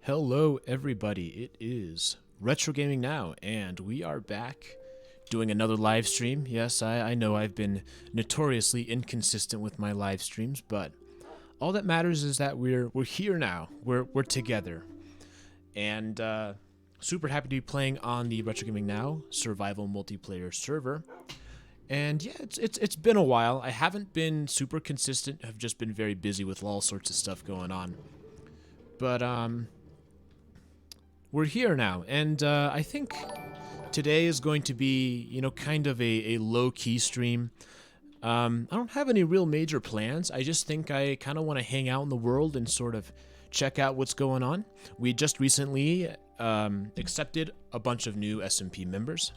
Hello everybody, it is Retro Gaming Now, and we are back doing another live stream. Yes, I know I've been notoriously inconsistent with my live streams, but all that matters is that we're here now. We're together. And super happy to be playing on the Retro Gaming Now survival multiplayer server. And yeah, it's been a while. I haven't been super consistent. I've just been very busy with all sorts of stuff going on. But we're here now, and I think today is going to be, kind of a low-key stream. I don't have any real major plans. I just think I kind of want to hang out in the world and sort of check out what's going on. We just recently accepted a bunch of new SMP members,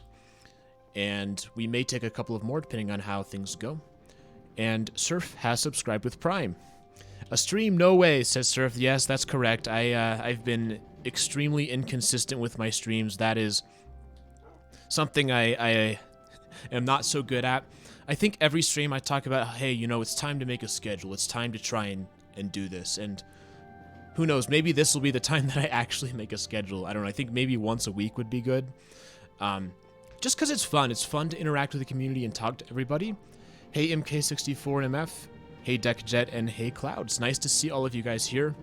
and we may take a couple of more depending on how things go. And Surf has subscribed with Prime. A stream? No way, says Surf. Yes, that's correct. I've been extremely inconsistent with my streams. That is something I am not so good at. I think every stream I talk about, hey, it's time to make a schedule. It's time to try and do this. And who knows, maybe this will be the time that I actually make a schedule. I don't know. I think maybe once a week would be good. Just because it's fun. It's fun to interact with the community and talk to everybody. Hey, MK64MF. Hey, DeckJet, and hey, Cloud. It's nice to see all of you guys here.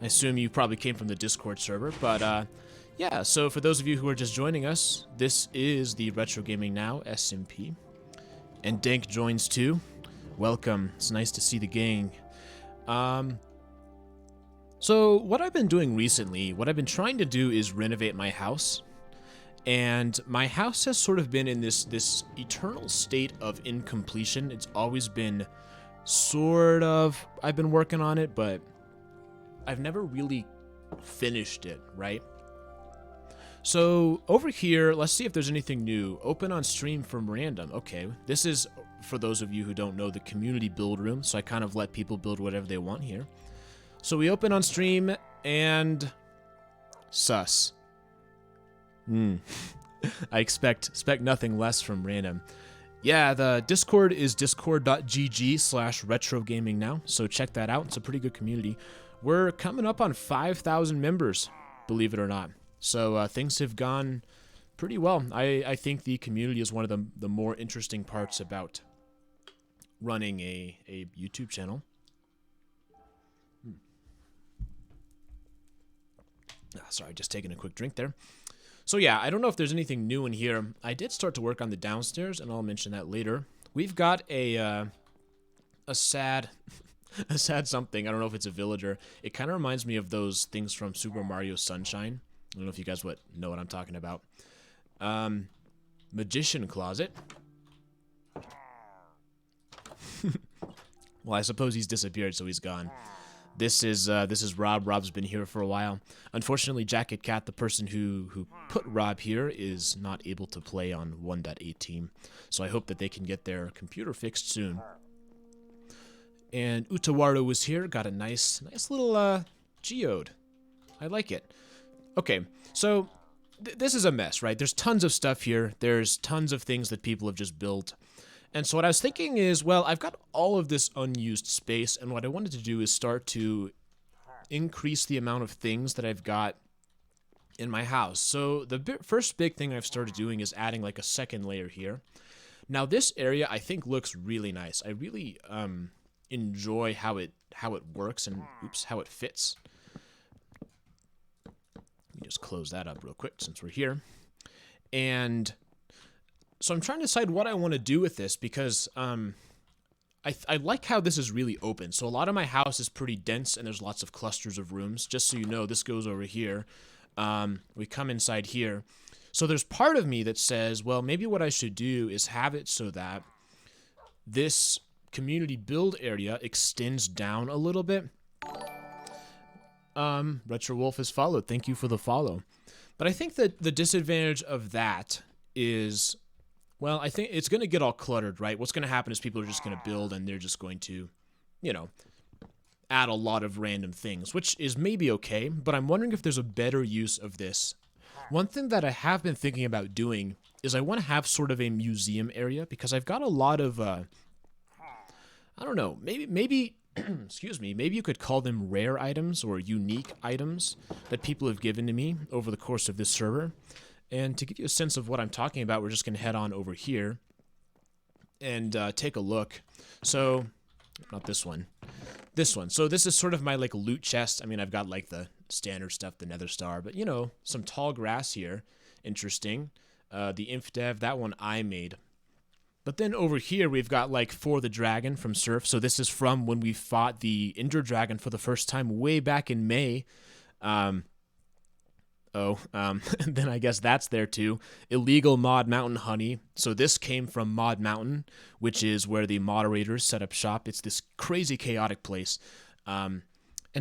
I assume you probably came from the Discord server, but yeah, so for those of you who are just joining us, this is the Retro Gaming Now SMP. And Dank joins too. Welcome. It's nice to see the gang. So what I've been doing recently, what I've been trying to do is renovate my house. And my house has sort of been in this eternal state of incompletion. It's always been sort of, I've been working on it, but I've never really finished it, right? So over here, let's see if there's anything new. Open on stream from random. Okay, this is, for those of you who don't know, the community build room. So I kind of let people build whatever they want here. So we open on stream and sus. I expect nothing less from random. Yeah, the Discord is discord.gg/retrogamingnow, so check that out. It's a pretty good community. We're coming up on 5,000 members, believe it or not. So things have gone pretty well. I think the community is one of the more interesting parts about running a YouTube channel. Sorry, just taking a quick drink there. So yeah, I don't know if there's anything new in here. I did start to work on the downstairs, and I'll mention that later. We've got a sad a sad something. I don't know if it's a villager. It kind of reminds me of those things from Super Mario Sunshine. I don't know if you guys know what I'm talking about. Magician closet. Well, I suppose he's disappeared, so he's gone. This is Rob. Rob's been here for a while. Unfortunately, Jacket Cat, the person who put Rob here, is not able to play on 1.18. So I hope that they can get their computer fixed soon. And Utawaru was here. Got a nice little geode. I like it. Okay, so this is a mess, right? There's tons of stuff here. There's tons of things that people have just built. And so what I was thinking is, well, I've got all of this unused space, and what I wanted to do is start to increase the amount of things that I've got in my house. So the first big thing I've started doing is adding like a second layer here. Now this area I think looks really nice. I really enjoy how it works and how it fits. Let me just close that up real quick since we're here. And so I'm trying to decide what I want to do with this because I like how this is really open. So a lot of my house is pretty dense and there's lots of clusters of rooms. Just so you know, this goes over here. We come inside here. So there's part of me that says, well, maybe what I should do is have it so that this community build area extends down a little bit. Retro Wolf has followed. Thank you for the follow. But I think that the disadvantage of that is, well, I think it's going to get all cluttered, right? What's going to happen is people are just going to build and they're just going to, add a lot of random things, which is maybe okay, but I'm wondering if there's a better use of this. One thing that I have been thinking about doing is I want to have sort of a museum area because I've got a lot of, I don't know, maybe excuse me, maybe you could call them rare items or unique items that people have given to me over the course of this server. And to give you a sense of what I'm talking about, we're just going to head on over here and take a look. So, not this one. This one. So this is sort of my like loot chest. I mean, I've got like the standard stuff, the nether star, but you know, some tall grass here. Interesting. The inf dev, that one I made. But then over here, we've got like For the Dragon from Surf. So this is from when we fought the Ender Dragon for the first time way back in May. And then I guess that's there too. Illegal Mod Mountain Honey. So this came from Mod Mountain, which is where the moderators set up shop. It's this crazy chaotic place. And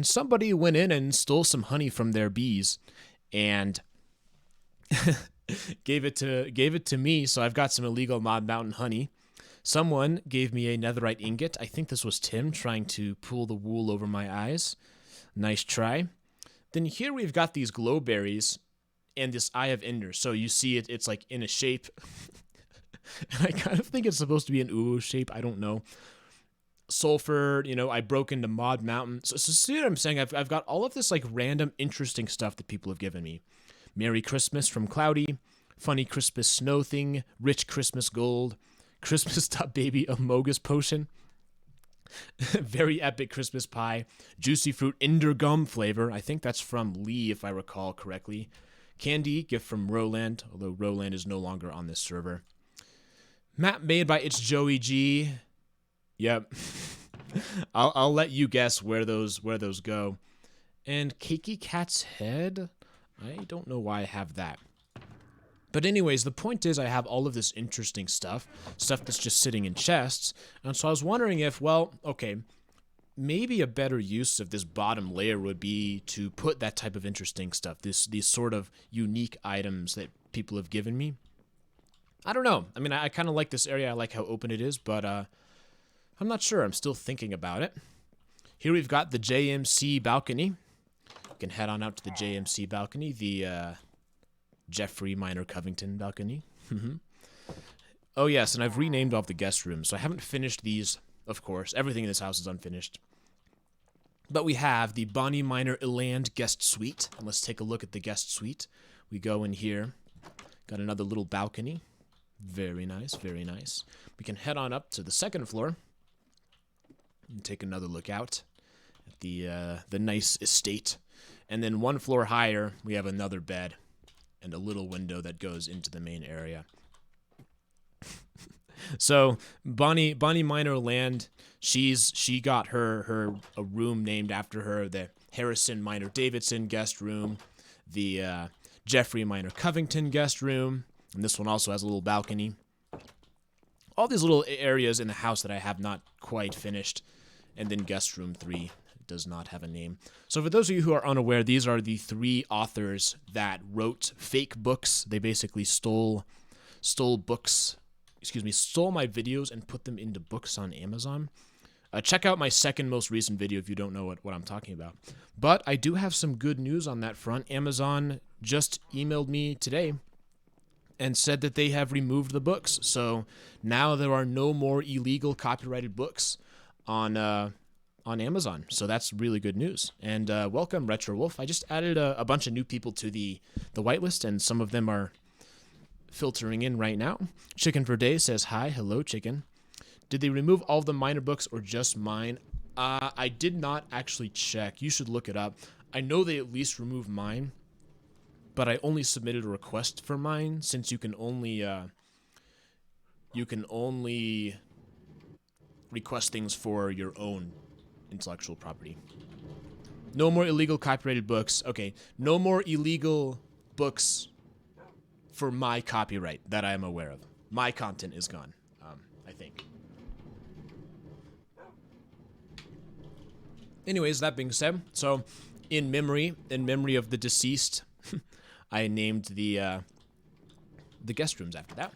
somebody went in and stole some honey from their bees and gave it to me. So I've got some illegal Mod Mountain honey. Someone gave me a netherite ingot. I think this was Tim trying to pull the wool over my eyes. Nice try. Then here we've got these glow berries and this Eye of Ender. So you see it's like in a shape. And I kind of think it's supposed to be an ooh shape. I don't know. Sulfur, you know, I broke into Mod Mountain. So see what I'm saying? I've got all of this like random interesting stuff that people have given me. Merry Christmas from Cloudy. Funny Christmas Snow Thing. Rich Christmas Gold. Christmas Top Baby Amogus Potion. Very epic Christmas pie. Juicy fruit Ender Gum flavor. I think that's from Lee, if I recall correctly. Candy, gift from Roland, although Roland is no longer on this server. Map made by It's Joey G. Yep. I'll let you guess where those go. And Cakey Cat's Head. I don't know why I have that. But anyways, the point is I have all of this interesting stuff that's just sitting in chests. And so I was wondering if, well, okay, maybe a better use of this bottom layer would be to put that type of interesting stuff, these sort of unique items that people have given me. I don't know. I mean, I kind of like this area. I like how open it is, but I'm not sure. I'm still thinking about it. Here we've got the JMC balcony. You can head on out to the JMC balcony, the Jeffrey Minor Covington balcony. Oh yes, and I've renamed all of the guest rooms, so I haven't finished these, of course. Everything in this house is unfinished. But we have the Bonnie Minor Eland guest suite. And let's take a look at the guest suite. We go in here. Got another little balcony. Very nice, very nice. We can head on up to the second floor and take another look out at the nice estate. And then one floor higher, we have another bed and a little window that goes into the main area. So Bonnie Minor Land, she got her a room named after her, the Harrison Minor Davidson guest room, the Jeffrey Minor Covington guest room, and this one also has a little balcony. All these little areas in the house that I have not quite finished, and then guest room 3 does not have a name. So for those of you who are unaware, these are the 3 authors that wrote fake books. They basically stole books, stole my videos and put them into books on Amazon. Check out my second most recent video if you don't know what I'm talking about. But I do have some good news on that front. Amazon just emailed me today and said that they have removed the books. So now there are no more illegal copyrighted books on Amazon. So that's really good news. And welcome, Retro Wolf. I just added a bunch of new people to the whitelist, and some of them are filtering in right now. Chicken for Day says, hi. Hello, Chicken. Did they remove all of the minor books or just mine? I did not actually check. You should look it up. I know they at least removed mine, but I only submitted a request for mine, since you can only request things for your own intellectual property. No more illegal copyrighted books. Okay, no more illegal books for my copyright that I am aware of. My content is gone, I think. Anyways, that being said, so in memory of the deceased, I named the guest rooms after that.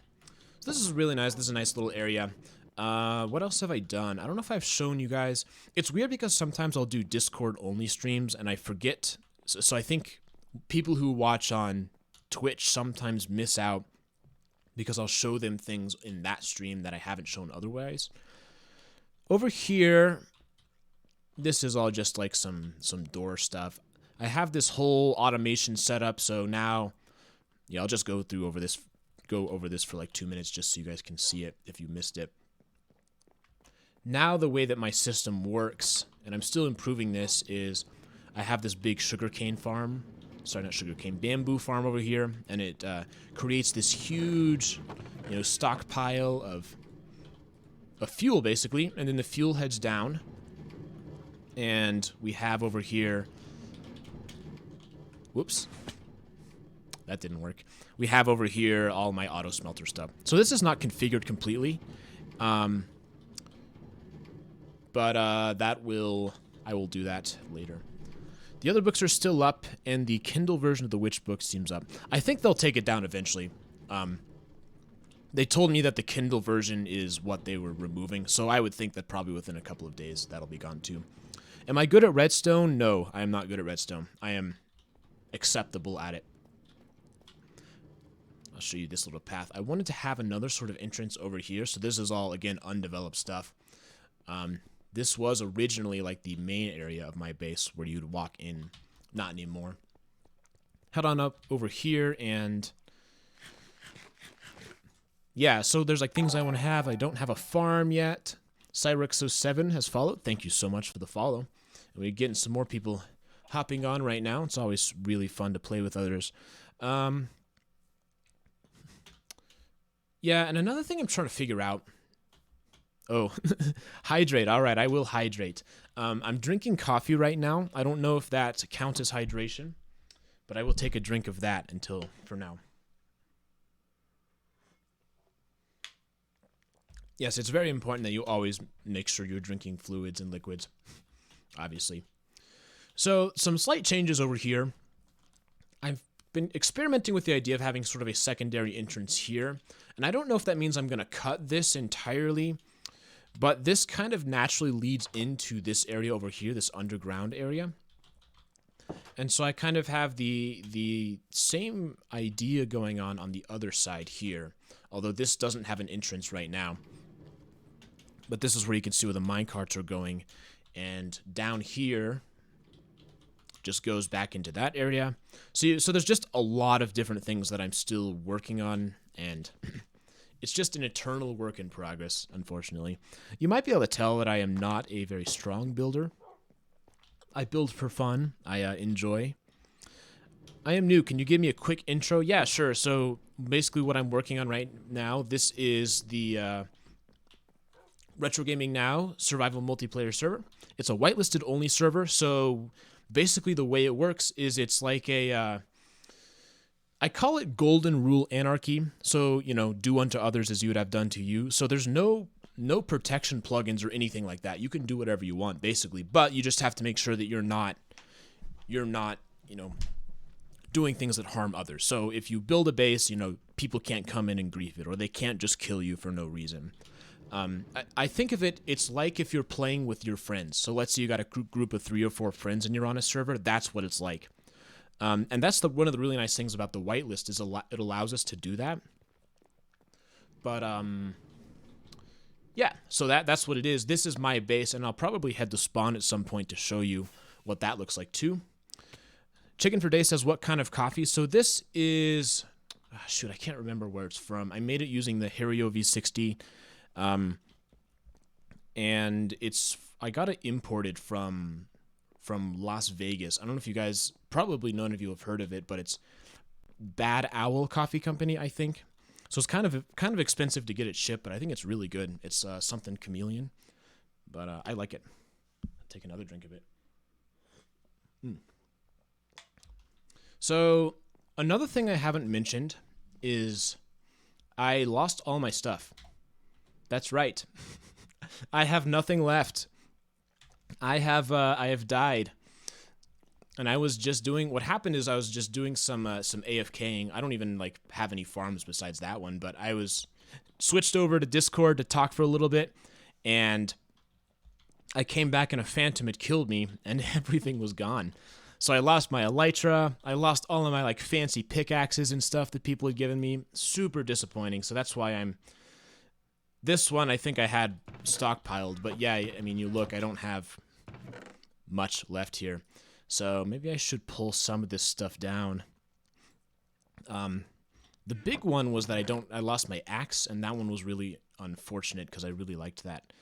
So this is really nice. This is a nice little area. What else have I done? I don't know if I've shown you guys. It's weird because sometimes I'll do Discord only streams and I forget. So I think people who watch on Twitch sometimes miss out because I'll show them things in that stream that I haven't shown otherwise. Over here, this is all just like some door stuff. I have this whole automation set up, so now, yeah, I'll just go over this for like 2 minutes just so you guys can see it if you missed it. Now the way that my system works, and I'm still improving this, is I have this big sugarcane farm. Sorry, not sugarcane, bamboo farm over here, and it creates this huge, stockpile of fuel, basically, and then the fuel heads down, and we have over here, whoops, that didn't work. We have over here all my auto smelter stuff. So this is not configured completely, but I will do that later. The other books are still up, and the Kindle version of the Witch book seems up. I think they'll take it down eventually. They told me that the Kindle version is what they were removing, so I would think that probably within a couple of days that'll be gone too. Am I good at redstone? No, I am not good at redstone. I am acceptable at it. I'll show you this little path. I wanted to have another sort of entrance over here, so this is all, again, undeveloped stuff. This was originally like the main area of my base where you'd walk in. Not anymore. Head on up over here, and yeah, so there's like things I want to have. I don't have a farm yet. Cyrexo7 has followed. Thank you so much for the follow. And we're getting some more people hopping on right now. It's always really fun to play with others. Yeah, and another thing I'm trying to figure out. Oh, hydrate. All right, I will hydrate. I'm drinking coffee right now. I don't know if that counts as hydration, but I will take a drink of that for now. Yes, it's very important that you always make sure you're drinking fluids and liquids, obviously. So, some slight changes over here. I've been experimenting with the idea of having sort of a secondary entrance here, and I don't know if that means I'm going to cut this entirely, but this kind of naturally leads into this area over here, this underground area. And so I kind of have the same idea going on the other side here, although this doesn't have an entrance right now. But this is where you can see where the minecarts are going, and down here just goes back into that area. So there's just a lot of different things that I'm still working on, and it's just an eternal work in progress, unfortunately. You might be able to tell that I am not a very strong builder. I build for fun. I enjoy. I am new. Can you give me a quick intro? Yeah, sure. So basically what I'm working on right now, this is the Retro Gaming Now survival multiplayer server. It's a whitelisted only server, so basically the way it works is it's like a I call it golden rule anarchy. So, do unto others as you would have done to you. So there's no protection plugins or anything like that. You can do whatever you want basically, but you just have to make sure that you're not doing things that harm others. So if you build a base, people can't come in and grief it, or they can't just kill you for no reason. I think of it's like if you're playing with your friends. So let's say you got a group of 3 or 4 friends and you're on a server. That's what it's like. And that's one of the really nice things about the whitelist is it allows us to do that. But yeah, so that's what it is. This is my base, and I'll probably head to spawn at some point to show you what that looks like too. Chicken for Day says, what kind of coffee? So this is, shoot, I can't remember where it's from. I made it using the Hario V60. And I got it imported from Las Vegas. I don't know if you guys, probably none of you have heard of it, but it's Bad Owl Coffee Company, I think. So it's kind of expensive to get it shipped, but I think it's really good. It's something chameleon, but I like it. I'll take another drink of it. So another thing I haven't mentioned is I lost all my stuff. That's right. I have nothing left. I have died. And I was just doing, what happened is I was just doing some AFKing. I don't even have any farms besides that one, but I was switched over to Discord to talk for a little bit, and I came back and a phantom had killed me and everything was gone. So I lost my elytra, I lost all of my fancy pickaxes and stuff that people had given me. Super disappointing. So that's why this one I think I had stockpiled, but yeah, I mean, you look, I don't have much left here. So maybe I should pull some of this stuff down. The big one was that I lost my axe, and that one was really unfortunate because I really liked that.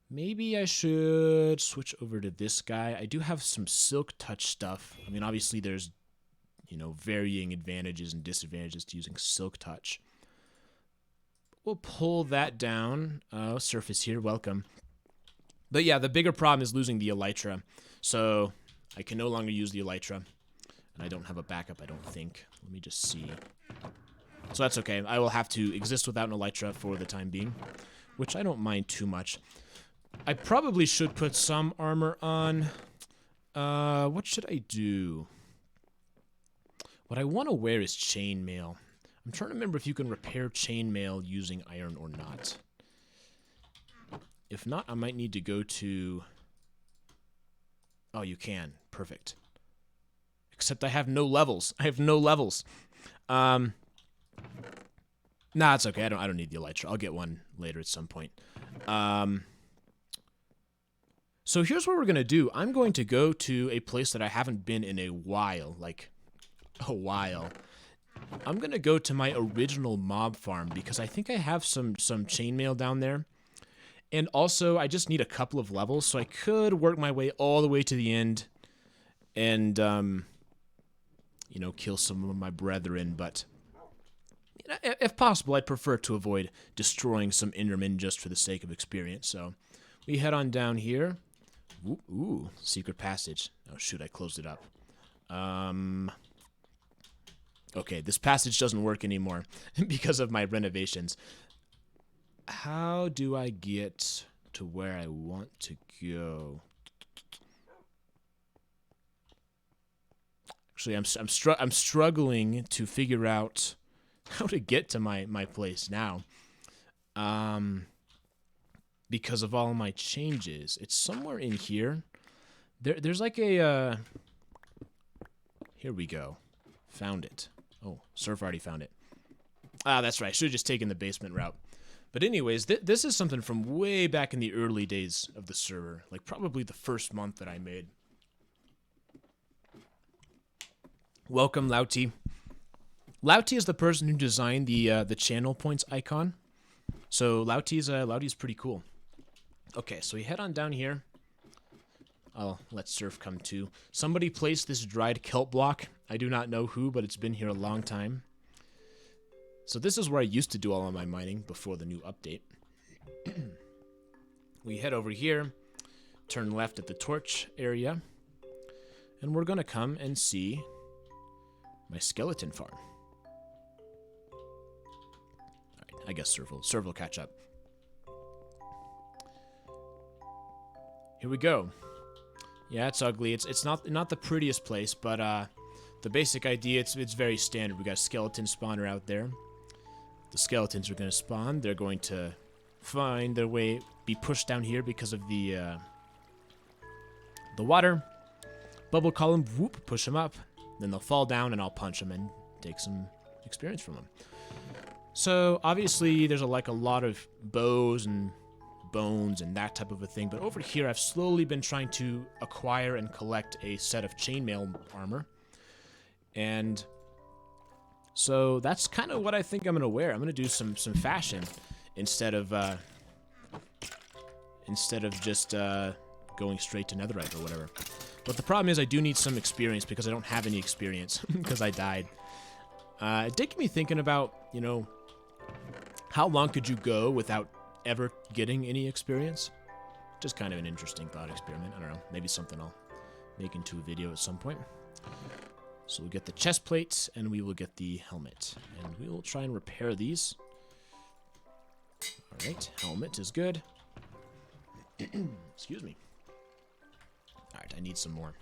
Maybe I should switch over to this guy. I do have some silk touch stuff. I mean, obviously there's, you know, varying advantages and disadvantages to using silk touch. We'll pull that down. Oh, surface here, welcome. But yeah, the bigger problem is losing the elytra. So I can no longer use the elytra. And I don't have a backup, I don't think. Let me just see. So that's okay. I will have to exist without an elytra for the time being, which I don't mind too much. I probably should put some armor on. What should I do? What I want to wear is chainmail. I'm trying to remember if you can repair chainmail using iron or not. If not, I might need to go to... Oh, you can. Perfect. Except I have no levels. I have no levels. Nah, it's okay. I don't need the elytra. I'll get one later at some point. So here's what we're gonna do. I'm going to go to a place that I haven't been in a while, like a while. I'm gonna go to my original mob farm because I think I have some chainmail down there. And also, I just need a couple of levels, so I could work my way all the way to the end and, you know, kill some of my brethren. But you know, if possible, I'd prefer to avoid destroying some Endermen just for the sake of experience. So we head on down here. Ooh, secret passage. Oh, shoot, I closed it up. Okay, this passage doesn't work anymore because of my renovations. How do I get to where I want to go? Actually, I'm struggling to figure out how to get to my place now. Because of all my changes. It's somewhere in here. There's like a here we go. Found it. Oh, Surf already found it. Ah, that's right. I should have just taken the basement route. But anyways, this is something from way back in the early days of the server. Like probably the first month that I made. Welcome, Lauti. Lauti is the person who designed the channel points icon. So Lauti's pretty cool. Okay, so we head on down here. I'll let Surf come too. Somebody placed this dried kelp block. I do not know who, but it's been here a long time. So this is where I used to do all of my mining before the new update. We head over here, turn left at the torch area, and we're going to come and see my skeleton farm. Alright, I guess Surf will catch up. Here we go. Yeah, it's ugly. It's not the prettiest place, but the basic idea, it's very standard. We got a skeleton spawner out there. The skeletons are going to spawn. They're going to find their way, be pushed down here because of the water. Bubble column, whoop, push them up. Then they'll fall down, and I'll punch them and take some experience from them. So obviously, there's a lot of bows and bones and that type of a thing. But over here, I've slowly been trying to acquire and collect a set of chainmail armor. And so that's kind of what I think I'm going to wear. I'm going to do some fashion instead of just going straight to netherite or whatever. But the problem is I do need some experience because I don't have any experience because I died. It did get me thinking about, you know, how long could you go without ever getting any experience? Just kind of an interesting thought experiment. I don't know. Maybe something I'll make into a video at some point. So we'll get the chest plates and we will get the helmet. And we will try and repair these. Alright, helmet is good. Excuse me. Alright, I need some more.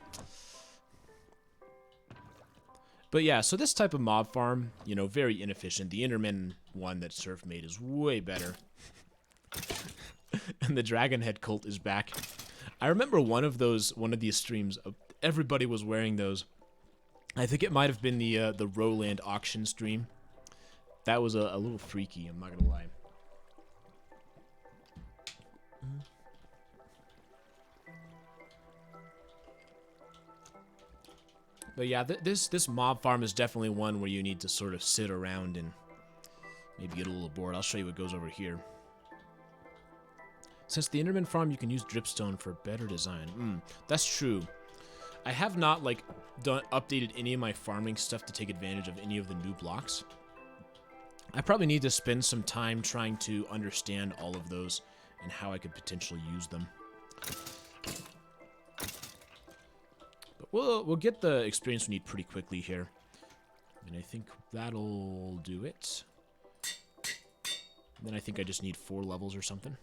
But yeah, so this type of mob farm, you know, very inefficient. The Enderman one that Surf made is way better. And the Dragon Head cult is back. I remember one of these streams, everybody was wearing those. I think it might have been the Roland auction stream. That was a little freaky, I'm not gonna lie. But yeah, this mob farm is definitely one where you need to sort of sit around and maybe get a little bored. I'll show you what goes over here. Since the Enderman Farm, you can use dripstone for better design. That's true. I have not, like, updated any of my farming stuff to take advantage of any of the new blocks. I probably need to spend some time trying to understand all of those and how I could potentially use them. But we'll get the experience we need pretty quickly here. And I think that'll do it. And then I think I just need 4 levels or something.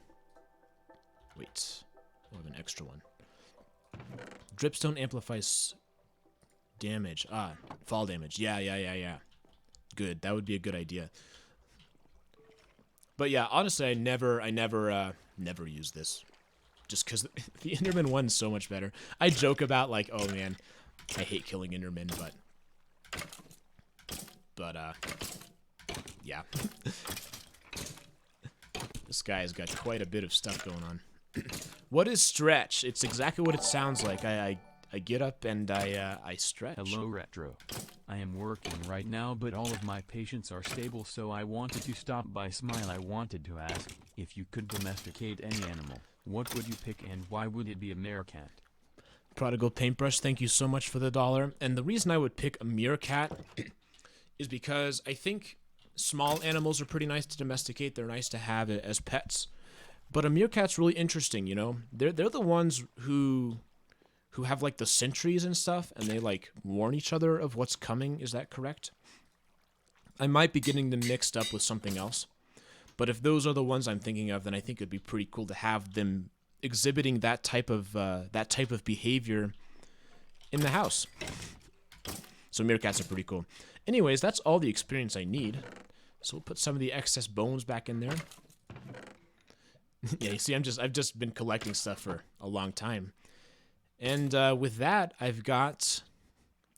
Wait, I have an extra one. Dripstone amplifies damage. Fall damage. Yeah. Good. That would be a good idea. But yeah, honestly, I never use this. Just because the Enderman one's so much better. I joke about, like, oh man, I hate killing Endermen, but yeah. This guy's got quite a bit of stuff going on. What is stretch? It's exactly what it sounds like. I get up and I stretch. Hello, Retro. I am working right now, but all of my patients are stable, so I wanted to stop by. Smile. I wanted to ask, if you could domesticate any animal, what would you pick and why would it be a meerkat? Prodigal Paintbrush, thank you so much for the $1. And the reason I would pick a meerkat is because I think small animals are pretty nice to domesticate. They're nice to have as pets. But a meerkat's really interesting, you know? They're the ones who have, like, the sentries and stuff, and they, like, warn each other of what's coming. Is that correct? I might be getting them mixed up with something else. But if those are the ones I'm thinking of, then I think it'd be pretty cool to have them exhibiting that type of behavior in the house. So meerkats are pretty cool. Anyways, that's all the experience I need. So we'll put some of the excess bones back in there. Yeah, you see, I've just been collecting stuff for a long time. And with that, I've got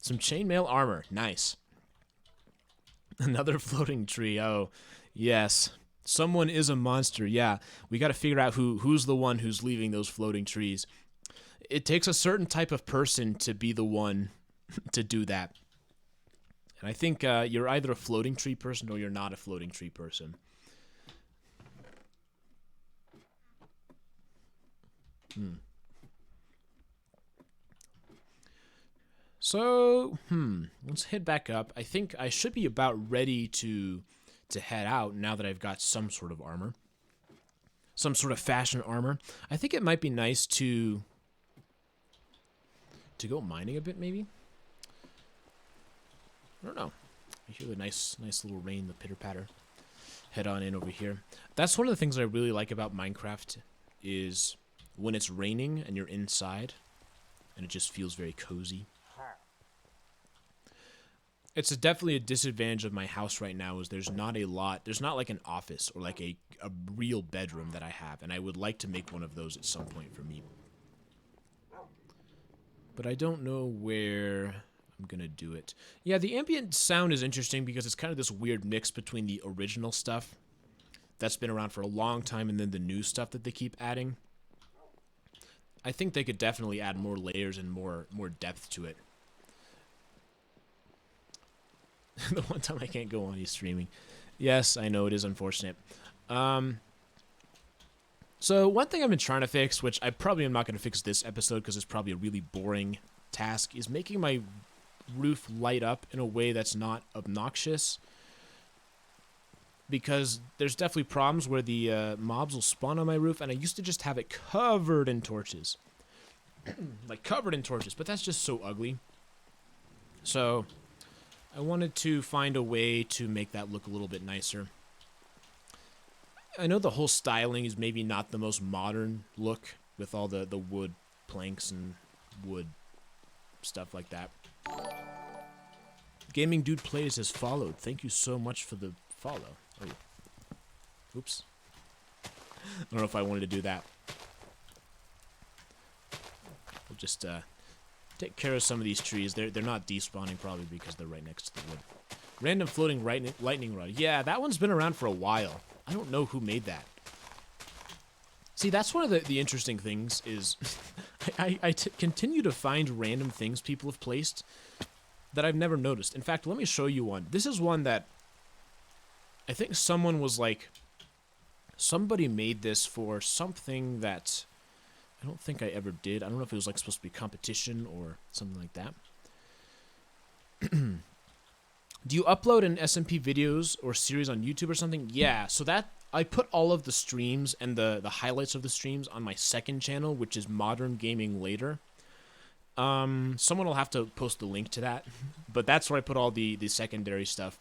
some chainmail armor. Nice. Another floating tree. Oh, yes. Someone is a monster. Yeah, we got to figure out who's the one who's leaving those floating trees. It takes a certain type of person to be the one to do that. And I think you're either a floating tree person or you're not a floating tree person. So, let's head back up. I think I should be about ready to head out now that I've got some sort of armor. Some sort of fashion armor. I think it might be nice to go mining a bit, maybe? I don't know. I hear the nice little rain, the pitter-patter. Head on in over here. That's one of the things I really like about Minecraft is when it's raining and you're inside and it just feels very cozy. It's definitely a disadvantage of my house right now is there's not like an office or like a real bedroom that I have, and I would like to make one of those at some point for me. But I don't know where I'm gonna do it. Yeah, the ambient sound is interesting because it's kind of this weird mix between the original stuff that's been around for a long time and then the new stuff that they keep adding. I think they could definitely add more layers and more depth to it. The one time I can't go on, he's streaming. Yes, I know, it is unfortunate. So one thing I've been trying to fix, which I probably am not going to fix this episode because it's probably a really boring task, is making my roof light up in a way that's not obnoxious. Because there's definitely problems where the mobs will spawn on my roof, and I used to just have it covered in torches. Like, covered in torches, but that's just so ugly. So I wanted to find a way to make that look a little bit nicer. I know the whole styling is maybe not the most modern look with all the wood planks and wood stuff like that. Gaming Dude Plays has followed. Thank you so much for the follow. Oh. Oops. I don't know if I wanted to do that. We'll just take care of some of these trees. They're not despawning probably because they're right next to the wood. Random floating lightning rod. Yeah, that one's been around for a while. I don't know who made that. See, that's one of the interesting things is I continue to find random things people have placed that I've never noticed. In fact, let me show you one. This is one that I think someone was like, somebody made this for something that I don't think I ever did. I don't know if it was like supposed to be competition or something like that. Do you upload an SMP videos or series on YouTube or something? Yeah, so that I put all of the streams and the highlights of the streams on my second channel, which is Modern Gaming Later. Someone will have to post the link to that, but that's where I put all the secondary stuff.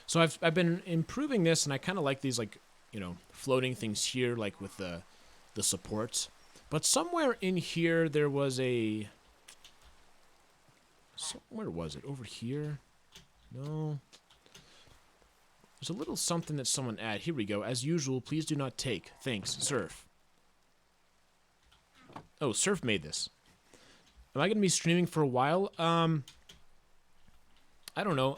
So I've been improving this, and I kind of like these, like, you know, floating things here, like with the supports. But somewhere in here there was a... Where was it? Over here? No. There's a little something that someone added. Here we go. As usual, please do not take. Thanks, Surf. Oh, Surf made this. Am I going to be streaming for a while? I don't know.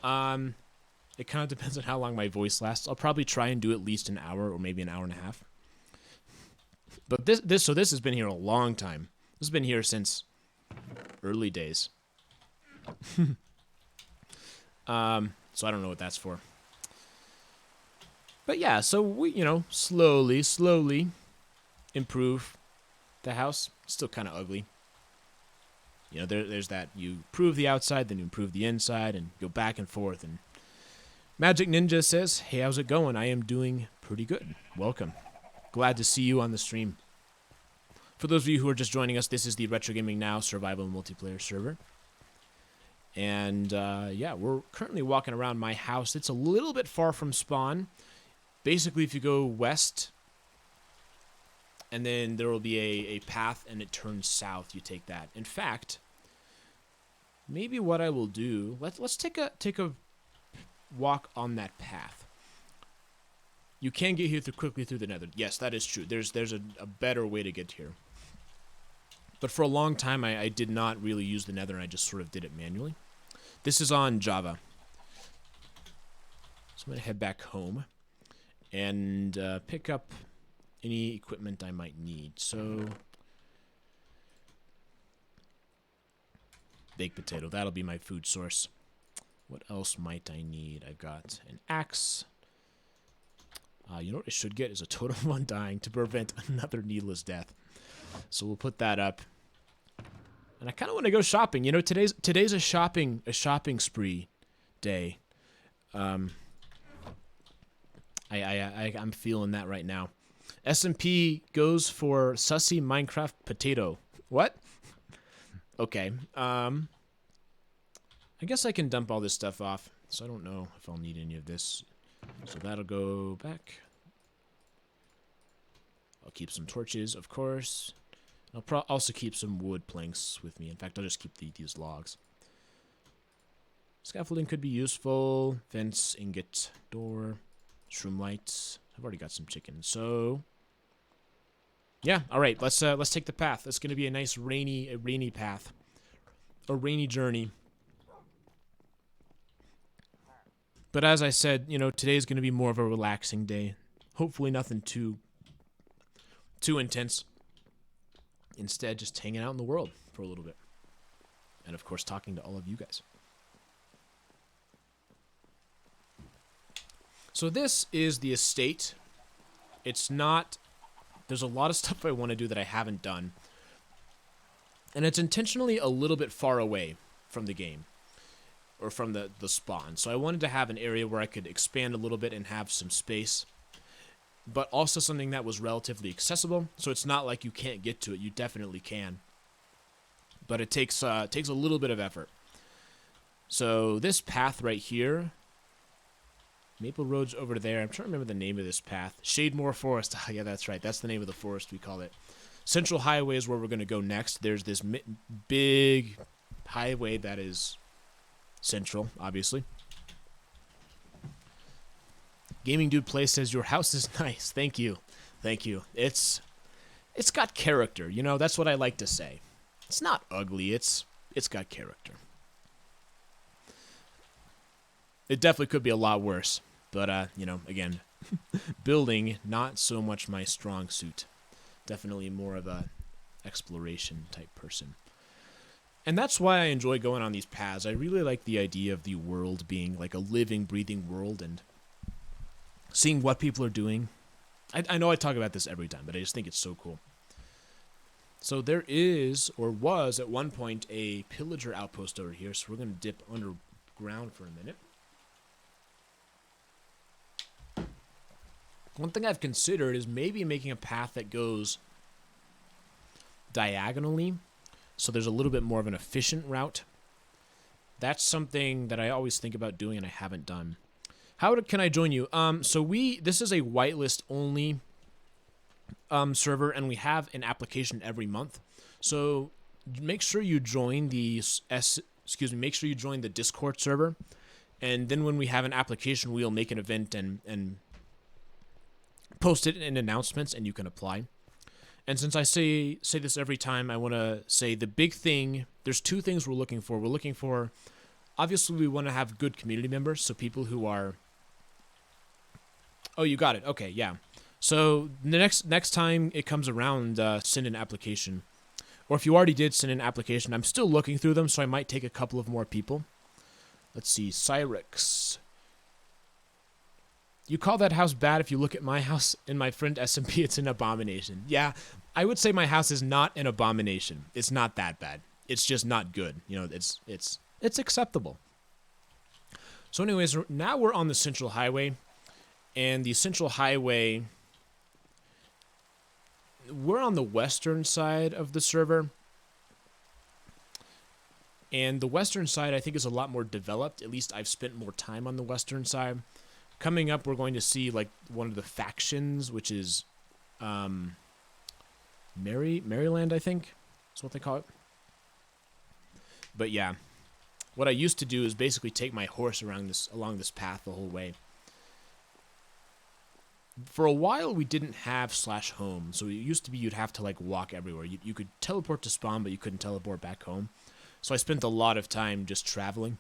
It kind of depends on how long my voice lasts. I'll probably try and do at least an hour or maybe an hour and a half. But this has been here a long time. This has been here since early days. So I don't know what that's for. But yeah, so we, you know, slowly improve the house. Still kind of ugly. You know, there's that you improve the outside, then you improve the inside, and go back and forth. And Magic Ninja says, hey, how's it going? I am doing pretty good. Welcome. Glad to see you on the stream. For those of you who are just joining us, this is the Retro Gaming Now Survival Multiplayer server. And, yeah, we're currently walking around my house. It's a little bit far from spawn. Basically, if you go west, and then there will be a path, and it turns south, you take that. In fact, maybe what I will do, let's take a walk on that path. You can get here quickly through the nether. Yes, that is true. There's a better way to get here. But for a long time, I did not really use the nether, and I just sort of did it manually. This is on Java. So I'm going to head back home and pick up any equipment I might need. So, baked potato, that'll be my food source. What else might I need? I've got an axe. You know what I should get is a totem of undying to prevent another needless death. So we'll put that up. And I kind of want to go shopping. You know, today's a shopping spree day. I'm feeling that right now. SMP goes for sussy Minecraft potato. What? Okay. I guess I can dump all this stuff off. So I don't know if I'll need any of this. So that'll go back. I'll keep some torches, of course. I'll also keep some wood planks with me. In fact, I'll just keep these logs. Scaffolding could be useful. Fence, ingot, door, shroom lights. I've already got some chicken. So, yeah. All right. Let's take the path. It's gonna be a nice rainy path, a rainy journey. But as I said, you know, today's gonna be more of a relaxing day. Hopefully, nothing too intense. Instead, just hanging out in the world for a little bit. And, of course, talking to all of you guys. So this is the estate. It's not... There's a lot of stuff I want to do that I haven't done. And it's intentionally a little bit far away from the game. Or from the spawn. So I wanted to have an area where I could expand a little bit and have some space. But also something that was relatively accessible, so it's not like you can't get to it. You definitely can. But it takes a little bit of effort. So this path right here, Maple Road's over there. I'm trying to remember the name of this path. Shademore Forest. Oh, yeah, that's right. That's the name of the forest we call it. Central Highway is where we're going to go next. There's this big highway that is central, obviously. Gaming Dude Play says, your house is nice. Thank you. Thank you. It's got character, you know, that's what I like to say. It's not ugly, it's got character. It definitely could be a lot worse, but, you know, again, building, not so much my strong suit. Definitely more of a exploration type person. And that's why I enjoy going on these paths. I really like the idea of the world being like a living, breathing world and seeing what people are doing. I know I talk about this every time, but I just think it's so cool. So there is, or was at one point, a pillager outpost over here, so we're going to dip underground for a minute. One thing I've considered is maybe making a path that goes diagonally, so there's a little bit more of an efficient route. That's something that I always think about doing and I haven't done. How can I join you? This is a whitelist only server, and we have an application every month. So make sure you join make sure you join the Discord server, and then when we have an application, we'll make an event and post it in announcements, and you can apply. And since I say this every time, I want to say the big thing. There's two things we're looking for. We're looking for, obviously, we want to have good community members, so people who are. Oh, you got it. Okay, yeah. So the next time it comes around, send an application. Or if you already did send an application, I'm still looking through them, so I might take a couple of more people. Let's see, Cyrix. You call that house bad. If you look at my house and my friend SMP, it's an abomination. Yeah, I would say my house is not an abomination. It's not that bad. It's just not good. You know, it's acceptable. So anyways, now we're on the Central Highway. And the Central Highway, we're on the western side of the server. And the western side, I think, is a lot more developed. At least I've spent more time on the western side. Coming up, we're going to see like one of the factions, which is Maryland, I think. That's what they call it. But yeah, what I used to do is basically take my horse along this path the whole way. For a while, we didn't have /home, so it used to be you'd have to like walk everywhere. You could teleport to spawn, but you couldn't teleport back home. So I spent a lot of time just traveling.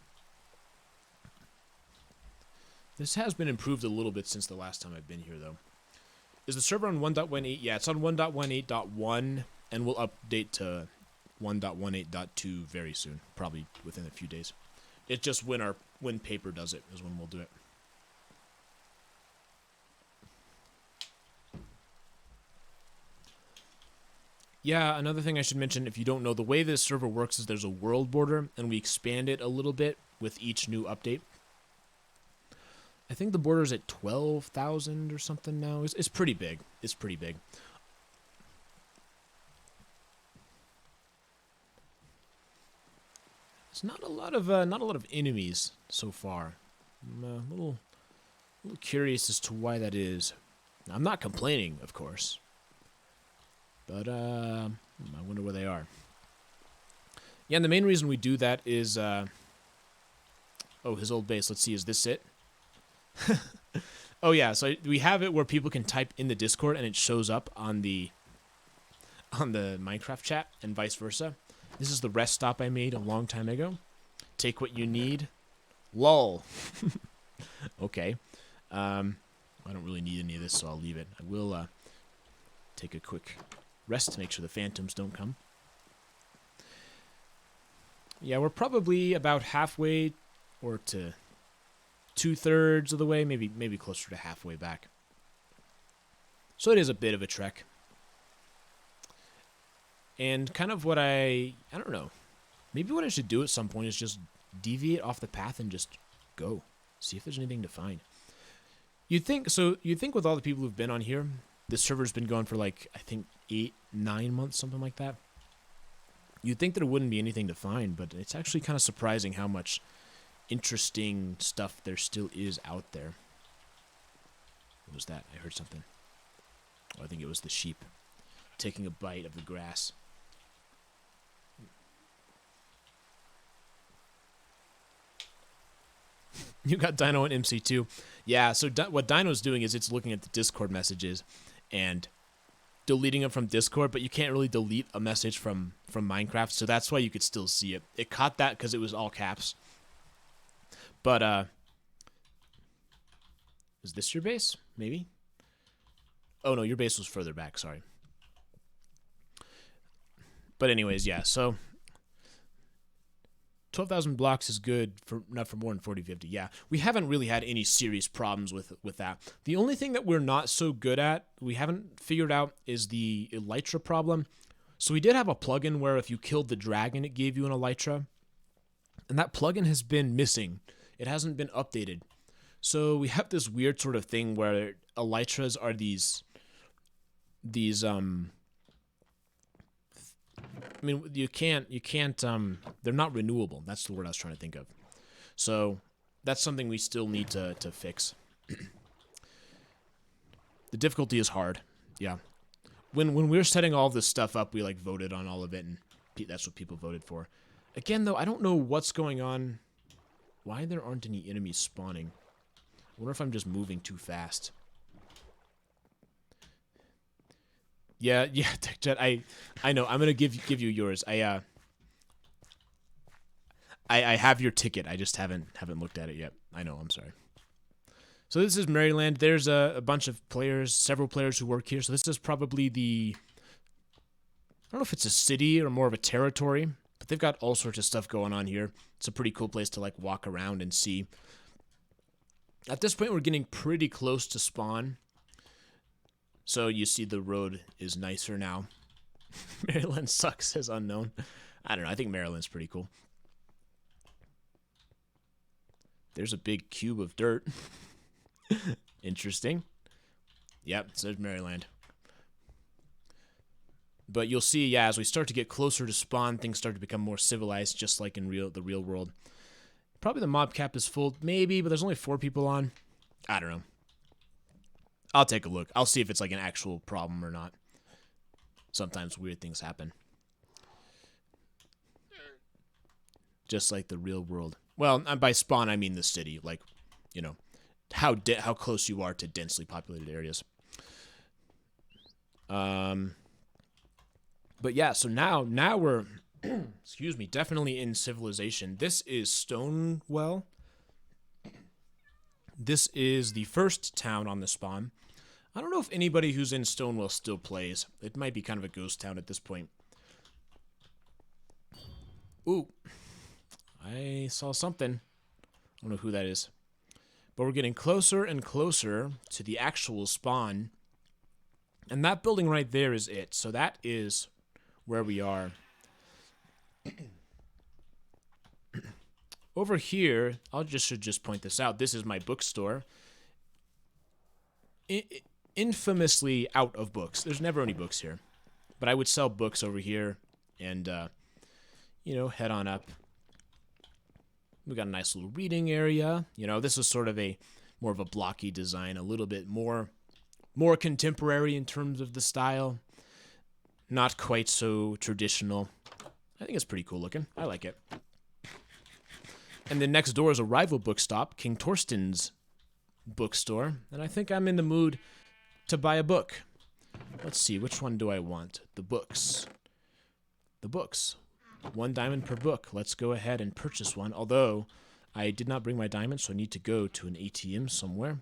This has been improved a little bit since the last time I've been here, though. Is the server on 1.18? Yeah, it's on 1.18.1, and we'll update to 1.18.2 very soon, probably within a few days. It's just when paper does it is when we'll do it. Yeah, another thing I should mention, if you don't know, the way this server works is there's a world border, and we expand it a little bit with each new update. I think the border's at 12,000 or something now. It's pretty big. It's pretty big. It's not a lot of enemies so far. I'm a little curious as to why that is. I'm not complaining, of course. But, I wonder where they are. Yeah, and the main reason we do that is, oh, his old base. Let's see, is this it? Oh, yeah, so we have it where people can type in the Discord and it shows up on the Minecraft chat and vice versa. This is the rest stop I made a long time ago. Take what you need. Lol. Okay. I don't really need any of this, so I'll leave it. I will, take a quick rest to make sure the phantoms don't come. Yeah, we're probably about halfway or to 2/3 of the way, maybe closer to halfway back. So it is a bit of a trek. And kind of what I don't know. Maybe what I should do at some point is just deviate off the path and just go. See if there's anything to find. You'd think with all the people who've been on here, this server's been going for like, I think 8-9 months, something like that. You'd think there wouldn't be anything to find, but it's actually kind of surprising how much interesting stuff there still is out there. What was that? I heard something. Oh, I think it was the sheep taking a bite of the grass. You got Dino and MC2. Yeah, so what Dino's doing is it's looking at the Discord messages and deleting them from Discord, but you can't really delete a message from Minecraft, so that's why you could still see it. It caught that because it was all caps. But, is this your base? Maybe? Oh, no, your base was further back, sorry. But anyways, yeah, so 12,000 blocks is good for not for more than 4050. Yeah, we haven't really had any serious problems with that. The only thing that we're not so good at, we haven't figured out, is the elytra problem. So we did have a plugin where if you killed the dragon, it gave you an elytra, and that plugin has been missing. It hasn't been updated. So we have this weird sort of thing where elytras are these I mean, you can't, they're not renewable. That's the word I was trying to think of. So that's something we still need to fix. The difficulty is hard. Yeah. When we were setting all this stuff up, we like voted on all of it, and that's what people voted for. Again, though, I don't know what's going on. Why there aren't any enemies spawning? I wonder if I'm just moving too fast. Yeah, TechJet, I know. I'm gonna give you yours. I have your ticket. I just haven't looked at it yet. I know. I'm sorry. So this is Maryland. There's a bunch of players, several players who work here. So this is probably I don't know if it's a city or more of a territory, but they've got all sorts of stuff going on here. It's a pretty cool place to like walk around and see. At this point, we're getting pretty close to spawn. So you see the road is nicer now. Maryland sucks, says Unknown. I don't know. I think Maryland's pretty cool. There's a big cube of dirt. Interesting. Yep, it says Maryland. But you'll see, yeah, as we start to get closer to spawn, things start to become more civilized, just like in the real world. Probably the mob cap is full, maybe, but there's only 4 people on. I don't know. I'll take a look. I'll see if it's like an actual problem or not. Sometimes weird things happen. Just like the real world. Well, by spawn, I mean the city. Like, you know, how close you are to densely populated areas. But yeah, so now we're, excuse me, definitely in civilization. This is Stonewell. This is the first town on the spawn. I don't know if anybody who's in Stonewell still plays. It might be kind of a ghost town at this point. Ooh. I saw something. I don't know who that is. But we're getting closer and closer to the actual spawn. And that building right there is it. So that is where we are. Over here, should just point this out. This is my bookstore. Infamously out of books. There's never any books here. But I would sell books over here and, you know, head on up. We got a nice little reading area. You know, this is sort of more of a blocky design, a little bit more contemporary in terms of the style. Not quite so traditional. I think it's pretty cool looking. I like it. And then next door is a rival bookstop, King Torsten's bookstore. And I think I'm in the mood to buy a book. Let's see, which one do I want? The books. The books. 1 diamond per book. Let's go ahead and purchase one. Although, I did not bring my diamond, so I need to go to an ATM somewhere.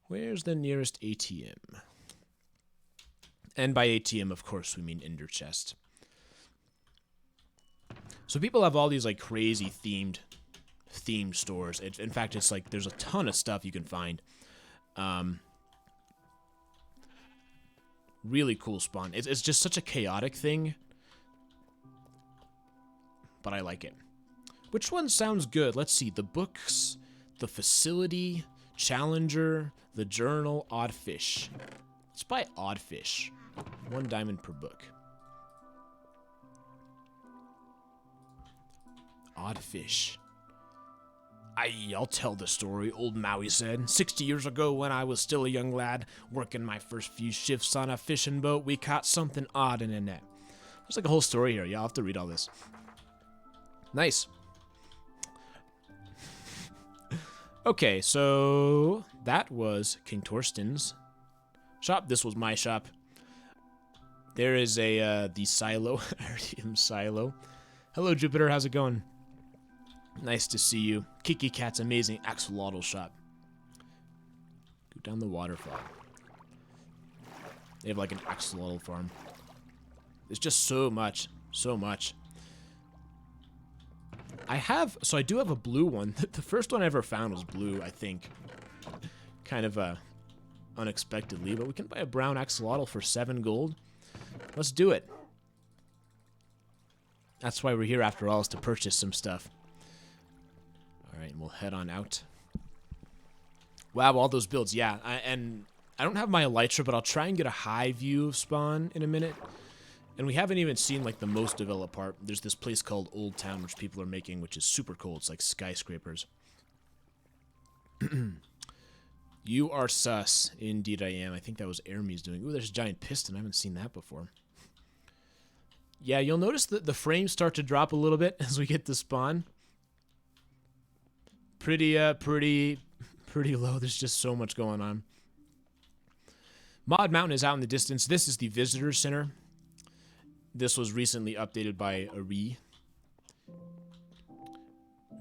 Where's the nearest ATM? And by ATM, of course, we mean Ender Chest. So people have all these like crazy themed stores. In fact, it's like there's a ton of stuff you can find. Really cool spawn. It's just such a chaotic thing. But I like it. Which one sounds good? Let's see. The books, the facility, Challenger, the journal, Oddfish. Let's buy Oddfish. 1 diamond per book. Oddfish. I'll tell the story, old Maui said. 60 years ago when I was still a young lad, working my first few shifts on a fishing boat, we caught something odd in a net. There's like a whole story here. Y'all have to read all this. Nice. Okay, so that was King Torsten's shop. This was my shop. There is the silo, Iridium silo. Hello, Jupiter. How's it going? Nice to see you. Kiki Cat's amazing axolotl shop. Go down the waterfall. They have like an axolotl farm. There's just so much. So much. So I do have a blue one. The first one I ever found was blue, I think. Kind of unexpectedly, but we can buy a brown axolotl for 7 gold. Let's do it. That's why we're here after all, is to purchase some stuff. Alright, and we'll head on out. Wow, all those builds, yeah. And I don't have my elytra, but I'll try and get a high view of spawn in a minute. And we haven't even seen, like, the most developed part. There's this place called Old Town, which people are making, which is super cool. It's like skyscrapers. You are sus. Indeed I am. I think that was Ermi's doing. Ooh, there's a giant piston. I haven't seen that before. Yeah, you'll notice that the frames start to drop a little bit as we get to spawn. Pretty low. There's just so much going on. Mod Mountain is out in the distance. This is the Visitor Center. This was recently updated by Ari.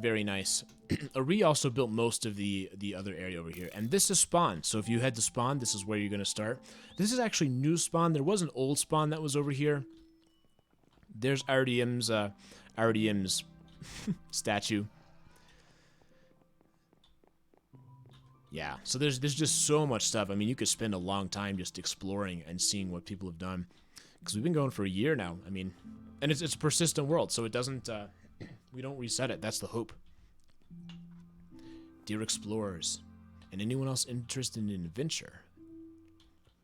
Very nice. Ari also built most of the other area over here. And this is spawn. So if you head to spawn, this is where you're going to start. This is actually new spawn. There was an old spawn that was over here. There's Ardium's statue. Yeah, so there's just so much stuff. I mean, you could spend a long time just exploring and seeing what people have done. Because we've been going for a year now. I mean, and it's a persistent world, so it doesn't, we don't reset it. That's the hope. Dear explorers, and anyone else interested in adventure.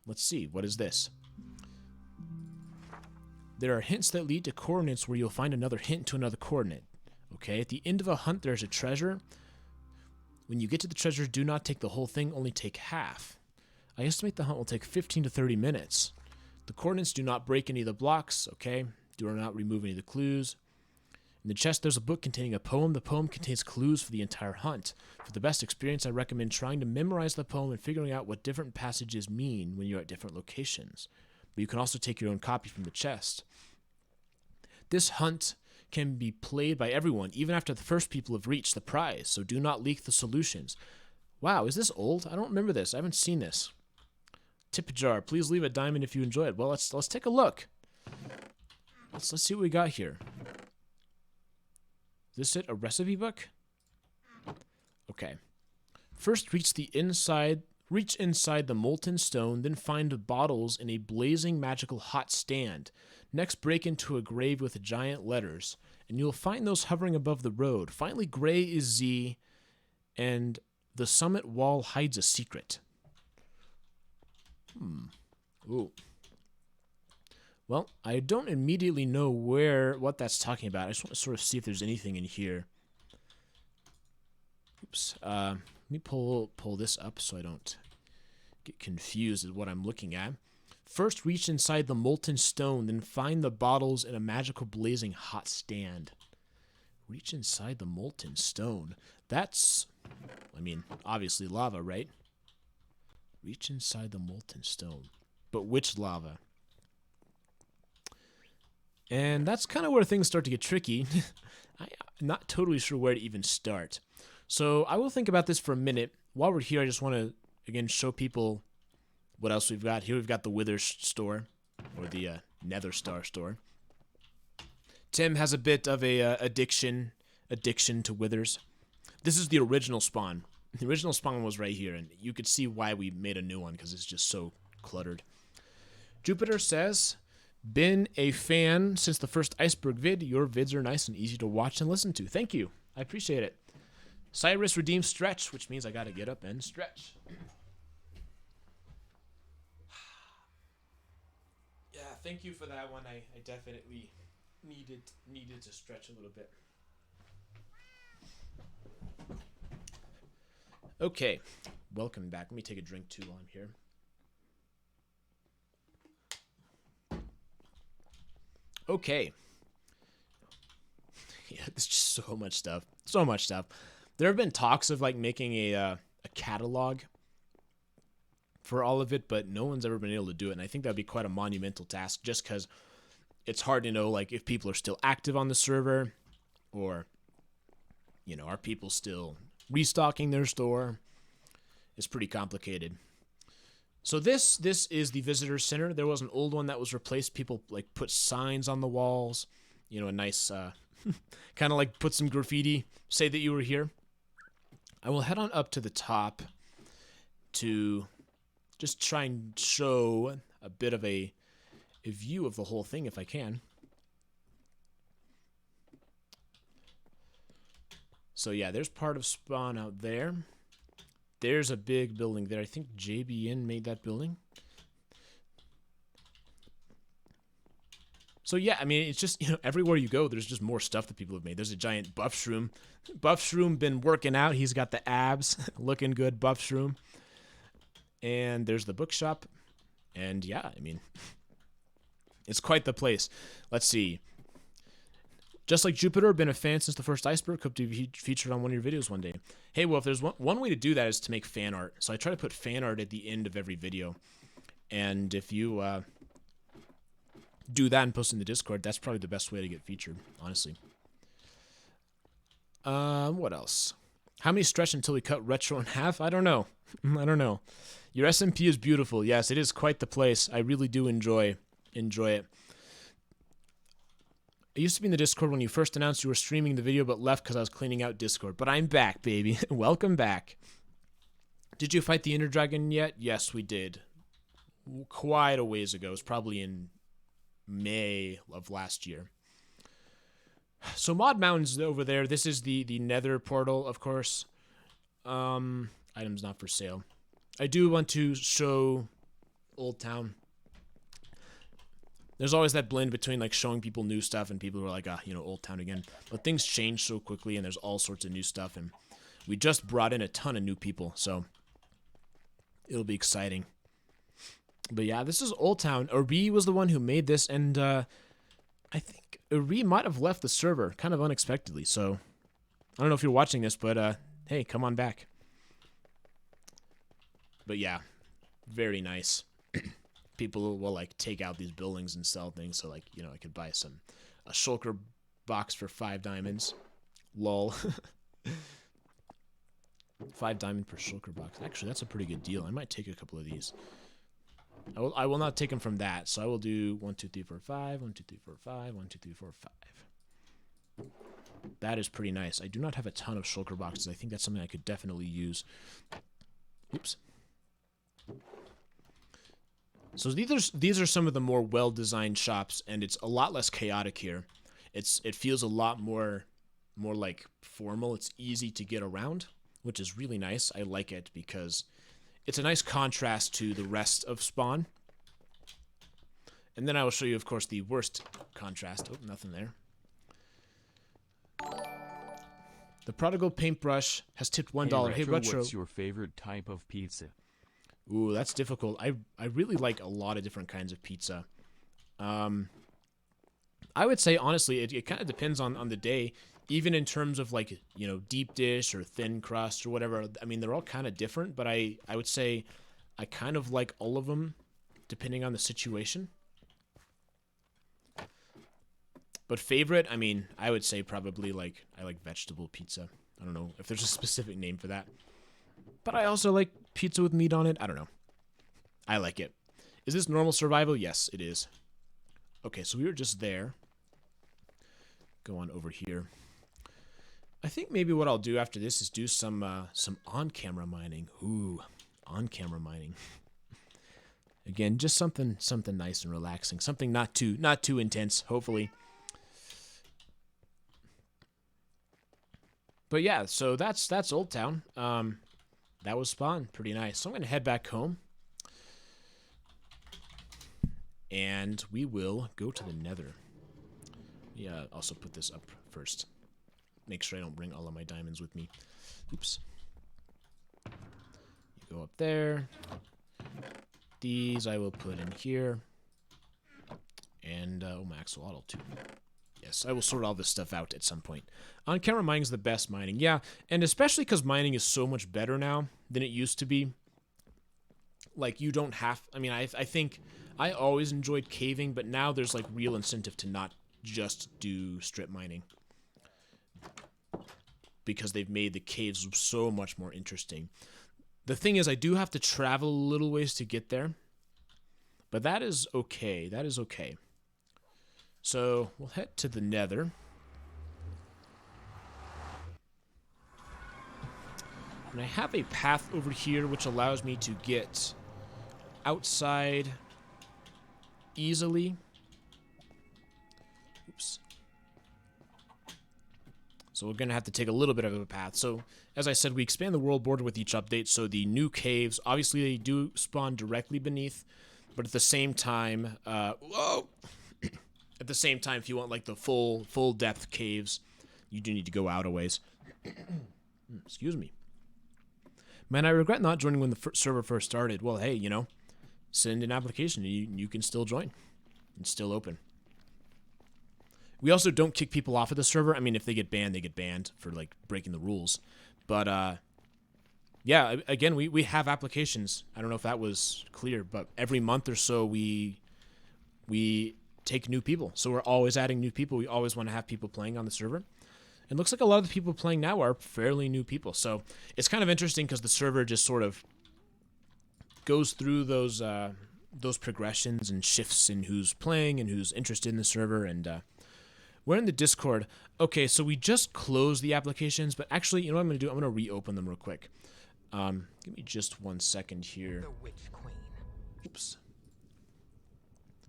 Let's see, what is this? There are hints that lead to coordinates where you'll find another hint to another coordinate. Okay, at the end of a hunt, there's a treasure. When you get to the treasure, do not take the whole thing, only take half. I estimate the hunt will take 15 to 30 minutes. The coordinates do not break any of the blocks, okay? Do not remove any of the clues. In the chest, there's a book containing a poem. The poem contains clues for the entire hunt. For the best experience, I recommend trying to memorize the poem and figuring out what different passages mean when you're at different locations. But you can also take your own copy from the chest. This hunt can be played by everyone, even after the first people have reached the prize, so do not leak the solutions. Wow, is this old? I don't remember this. I haven't seen this. Tip jar, please leave a diamond if you enjoy it. Well, let's take a look. Let's see what we got here. Is this it? A recipe book? Okay. First reach inside the molten stone, then find the bottles in a blazing magical hot stand. Next, break into a grave with giant letters, and you'll find those hovering above the road. Finally, gray is Z, and the summit wall hides a secret. Ooh. Well, I don't immediately know what that's talking about. I just want to sort of see if there's anything in here. Oops. Let me pull this up so I don't get confused at what I'm looking at. First, reach inside the molten stone, then find the bottles in a magical blazing hot stand. Reach inside the molten stone. That's, I mean, obviously lava, right? Reach inside the molten stone. But which lava? And that's kind of where things start to get tricky. I'm not totally sure where to even start. So I will think about this for a minute. While we're here, I just want to, again, show people what else we've got. Here we've got the Wither store, or the Nether Star store. Tim has a bit of a addiction to withers. This is the original spawn. The original spawn was right here, and you could see why we made a new one, because it's just so cluttered. Jupiter says, been a fan since the first iceberg vid. Your vids are nice and easy to watch and listen to. Thank you. I appreciate it. Cyrus redeemed stretch, which means I got to get up and stretch. Yeah, thank you for that one. I definitely needed to stretch a little bit. Okay, welcome back. Let me take a drink too while I'm here. Okay. Yeah, there's just so much stuff. So much stuff. There have been talks of like making a catalog for all of it, but no one's ever been able to do it. And I think that'd be quite a monumental task, just because it's hard to know like if people are still active on the server, or you know, are people still restocking their store? It's pretty complicated. So this is the visitor center. There was an old one that was replaced. People like put signs on the walls, you know, a nice kind of like put some graffiti, say that you were here. I will head on up to the top to just try and show a bit of a view of the whole thing if I can. So yeah, there's part of spawn out there. There's a big building there. I think JBN made that building. So yeah, I mean, it's just, you know, everywhere you go, there's just more stuff that people have made. There's a giant Buff Shroom. Buff Shroom been working out. He's got the abs. Looking good, Buff Shroom. And there's the bookshop. And yeah, I mean, it's quite the place. Let's see. Just like Jupiter, been a fan since the first iceberg. Hope to be featured on one of your videos one day. Hey, well, if there's one way to do that is to make fan art. So I try to put fan art at the end of every video. And if you do that and post in the Discord, that's probably the best way to get featured, honestly. What else? How many stretch until we cut retro in half? I don't know. I don't know. Your SMP is beautiful. Yes, it is quite the place. I really do enjoy it. I used to be in the Discord when you first announced you were streaming the video, but left because I was cleaning out Discord. But I'm back, baby. Welcome back. Did you fight the Ender Dragon yet? Yes, we did. Quite a ways ago. It was probably in May of last year. So Mod Mountain's over there. This is the Nether portal, of course. Items not for sale. I do want to show Old Town. There's always that blend between like showing people new stuff and people who are like, you know, Old Town again. But things change so quickly and there's all sorts of new stuff. And we just brought in a ton of new people. So it'll be exciting. But yeah, this is Old Town. Uri was the one who made this. And I think Uri might have left the server kind of unexpectedly. So I don't know if you're watching this, but hey, come on back. But yeah, very nice. People will like take out these buildings and sell things. So like, you know, I could buy a shulker box for 5 diamonds. Lol. 5 diamond per shulker box. Actually, that's a pretty good deal. I might take a couple of these. I will not take them from that. So I will do 1, 2, 3, 4, 5. 1, 2, 3, 4, 5. 1, 2, 3, 4, 5. That is pretty nice. I do not have a ton of shulker boxes. I think that's something I could definitely use. Oops. So these are some of the more well-designed shops, and it's a lot less chaotic here. It feels a lot more like formal. It's easy to get around, which is really nice. I like it because it's a nice contrast to the rest of Spawn. And then I will show you, of course, the worst contrast. Oh, nothing there. The Prodigal Paintbrush has tipped $1. Hey, Retro. What's your favorite type of pizza? Ooh, that's difficult. I really like a lot of different kinds of pizza. I would say, honestly, it kind of depends on the day. Even in terms of, like, you know, deep dish or thin crust or whatever. I mean, they're all kind of different, but I would say I kind of like all of them depending on the situation. But favorite, I mean, I would say probably, like, I like vegetable pizza. I don't know if there's a specific name for that. But I also like pizza with meat on it. I don't know. I like it. Is this normal survival? Yes, it is. Okay, so we were just there. Go on over here. I think maybe what I'll do after this is do some on-camera mining. Ooh, on-camera mining. Again, just something nice and relaxing. Something not too intense, hopefully. But yeah, so that's Old Town. That was Spawn. Pretty nice. So I'm going to head back home. And we will go to the Nether. Yeah, also put this up first. Make sure I don't bring all of my diamonds with me. Oops. You go up there. These I will put in here. And, oh, my axolotl too. Yes, I will sort all this stuff out at some point. On-camera mining is the best mining. Yeah, and especially because mining is so much better now than it used to be. Like, you don't have... I mean, I think I always enjoyed caving, but now there's, like, real incentive to not just do strip mining. Because they've made the caves so much more interesting. The thing is, I do have to travel a little ways to get there. But that is okay. That is okay. So, we'll head to the Nether. And I have a path over here which allows me to get outside easily. Oops. So we're going to have to take a little bit of a path. So, as I said, we expand the world border with each update. So the new caves, obviously they do spawn directly beneath. But at the same time, whoa! At the same time, if you want like the full depth caves, you do need to go out a ways. Excuse me. Man, I regret not joining when the server first started. Well, hey, you know, send an application and you can still join. It's still open. We also don't kick people off of the server. I mean, if they get banned for like breaking the rules. But yeah, again, we have applications. I don't know if that was clear, but every month or so we take new people. So we're always adding new people. We always want to have people playing on the server. It looks like a lot of the people playing now are fairly new people. So it's kind of interesting because the server just sort of goes through those progressions and shifts in who's playing and who's interested in the server. And we're in the Discord. Okay, so we just closed the applications, but actually, you know what I'm going to do? I'm going to reopen them real quick. Give me just 1 second here. The Witch Queen. Oops.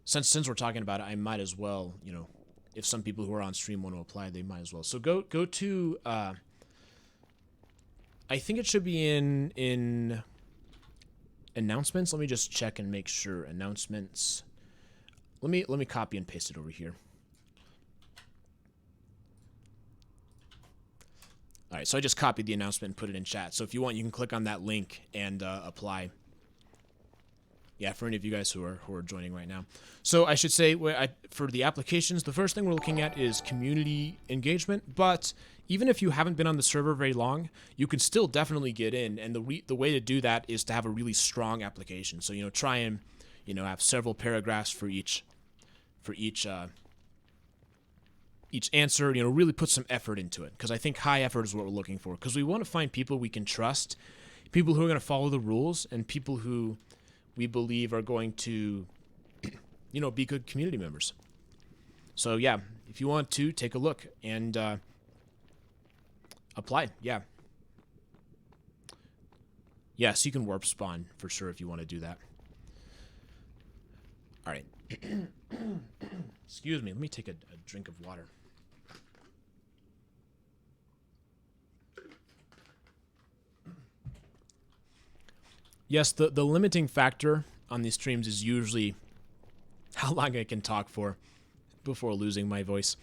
Since we're talking about it, I might as well, you know, if some people who are on stream want to apply, they might as well. So go to, I think it should be in announcements. Let me just check and make sure. Announcements. Let me copy and paste it over here. All right, so I just copied the announcement and put it in chat. So if you want, you can click on that link and apply. Yeah, for any of you guys who are joining right now. So I should say, for the applications, the first thing we're looking at is community engagement. But even if you haven't been on the server very long, you can still definitely get in. And the way to do that is to have a really strong application. So, you know, try and, you know, have several paragraphs for each answer, you know, really put some effort into it, because I think high effort is what we're looking for, because we want to find people we can trust, people who are going to follow the rules, and people who we believe are going to, you know, be good community members. So yeah, if you want to, take a look and apply. Yeah. Yes, you can warp spawn for sure if you want to do that. All right. Excuse me, let me take a drink of water. Yes, the limiting factor on these streams is usually how long I can talk for before losing my voice.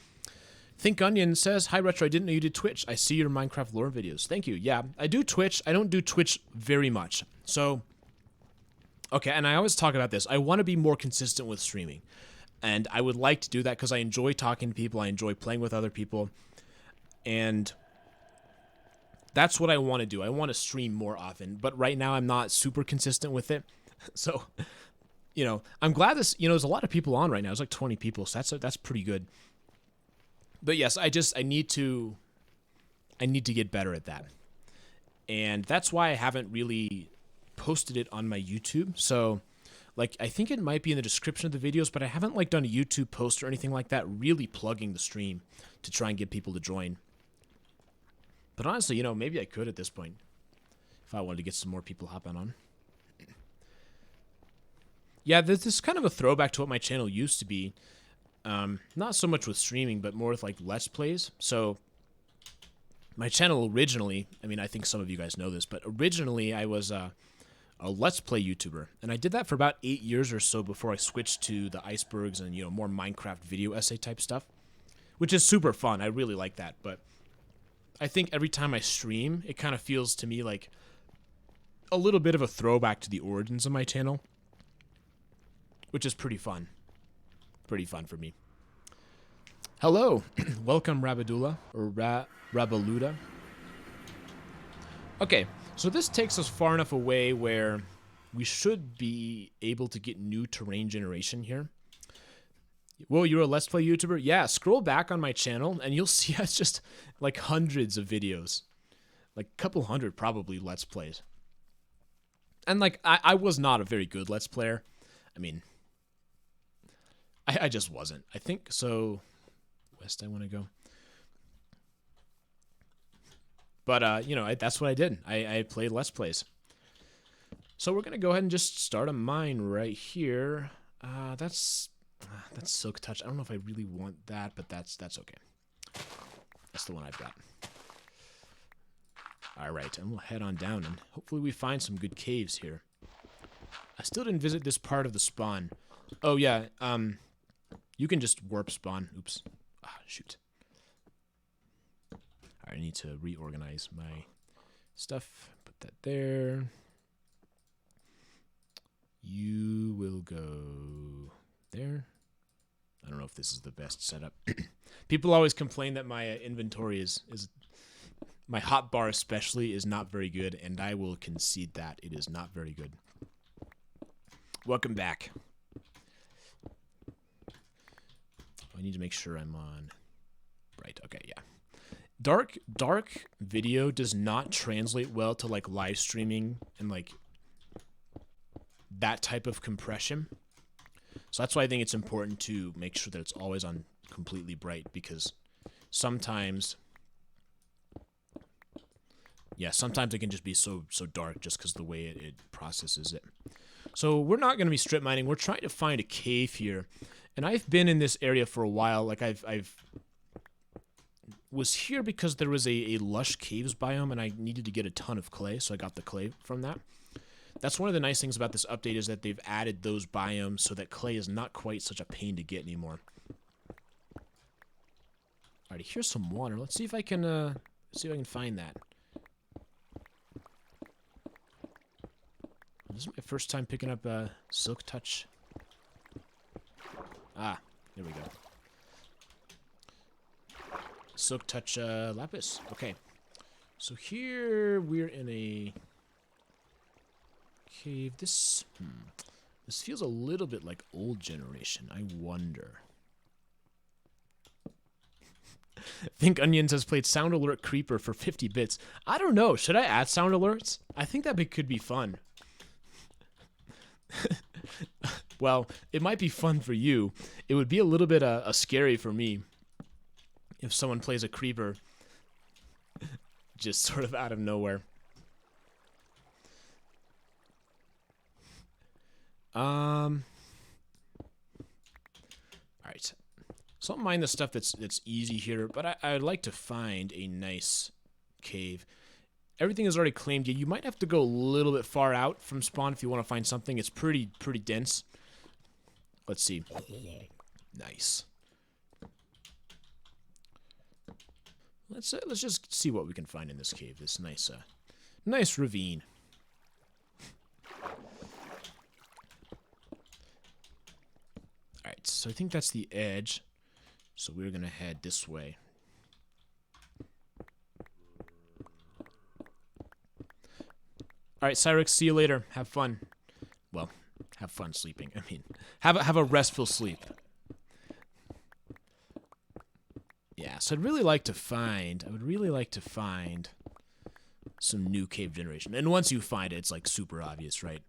Think Onion says, "Hi Retro, I didn't know you did Twitch. I see your Minecraft lore videos." Thank you. Yeah, I do Twitch. I don't do Twitch very much. So, okay, and I always talk about this. I want to be more consistent with streaming. And I would like to do that because I enjoy talking to people. I enjoy playing with other people. And that's what I want to do. I want to stream more often. But right now, I'm not super consistent with it. So, you know, I'm glad this, you know, there's a lot of people on right now. There's like 20 people. So that's pretty good. But yes, I need to get better at that. And that's why I haven't really posted it on my YouTube. So, like, I think it might be in the description of the videos, but I haven't, like, done a YouTube post or anything like that really plugging the stream to try and get people to join. But honestly, you know, maybe I could at this point if I wanted to get some more people hopping on. Yeah, this is kind of a throwback to what my channel used to be. Not so much with streaming, but more with, like, Let's Plays. So, my channel originally, I mean, I think some of you guys know this, but originally I was a Let's Play YouTuber, and I did that for about 8 years or so before I switched to the icebergs and, you know, more Minecraft video essay type stuff, which is super fun. I really like that, but I think every time I stream, it kind of feels to me like a little bit of a throwback to the origins of my channel, which is pretty fun. Pretty fun for me. Hello, welcome Rabadula, or Rabaluda. Okay. So this takes us far enough away where we should be able to get new terrain generation here. Whoa, you're a Let's Play YouTuber? Yeah, scroll back on my channel and you'll see it's just like hundreds of videos. Like a couple hundred probably Let's Plays. And like, I was not a very good Let's Player. I mean, I just wasn't. I think so. West I want to go. But, you know, that's what I did. I played Let's Plays. So we're going to go ahead and just start a mine right here. That's Silk Touch. I don't know if I really want that, but that's okay. That's the one I've got. Alright, and we'll head on down, and hopefully we find some good caves here. I still didn't visit this part of the spawn. Oh, yeah, you can just warp spawn. Oops. Ah, shoot. Alright, I need to reorganize my stuff. Put that there. You will go there. I don't know if this is the best setup. People always complain that my inventory is my hotbar especially is not very good, and I will concede that it is not very good. Welcome back. I need to make sure I'm on. Right. Okay. Yeah. Dark video does not translate well to like live streaming and like that type of compression. So that's why I think it's important to make sure that it's always on completely bright, because sometimes it can just be so dark just because the way it processes it. So we're not going to be strip mining. We're trying to find a cave here. And I've been in this area for a while. Like I've was here because there was a lush caves biome and I needed to get a ton of clay, so I got the clay from that. That's one of the nice things about this update, is that they've added those biomes so that clay is not quite such a pain to get anymore. Alright, here's some water. Let's see if I can find that. This is my first time picking up Silk Touch. Ah, there we go. Silk Touch lapis. Okay. So here we're in a cave. This feels a little bit like old generation. I wonder. Think Onions has played Sound Alert Creeper for 50 bits. I don't know. Should I add sound alerts? I think that could be fun. Well, it might be fun for you. It would be a little bit scary for me if someone plays a creeper just sort of out of nowhere. Alright. So I'll mine the stuff that's easy here, but I'd like to find a nice cave. Everything is already claimed. You might have to go a little bit far out from spawn if you want to find something. It's pretty dense. Let's see. Nice. Let's just see what we can find in this cave. This nice ravine. Alright, so I think that's the edge. So we're gonna head this way. Alright, Cyrix, see you later. Have fun. Well, have fun sleeping. I mean, have a restful sleep. Yeah, so I would really like to find some new cave generation. And once you find it, it's like super obvious, right?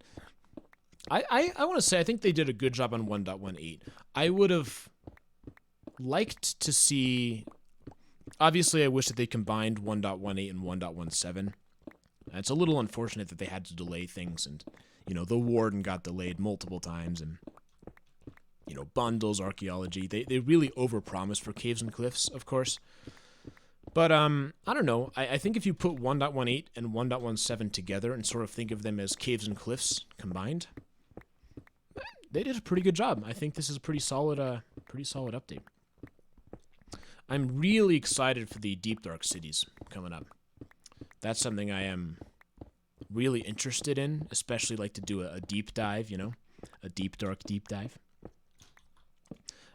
I want to say I think they did a good job on 1.18. I would have liked to see... Obviously, I wish that they combined 1.18 and 1.17. It's a little unfortunate that they had to delay things, and, you know, the Warden got delayed multiple times, and, you know, bundles, archaeology. They really overpromised for caves and cliffs, of course. But, I don't know. I think if you put 1.18 and 1.17 together and sort of think of them as caves and cliffs combined, they did a pretty good job. I think this is a pretty solid update. I'm really excited for the Deep Dark Cities coming up. That's something I am really interested in, especially like to do a deep dive, you know, a deep dark deep dive.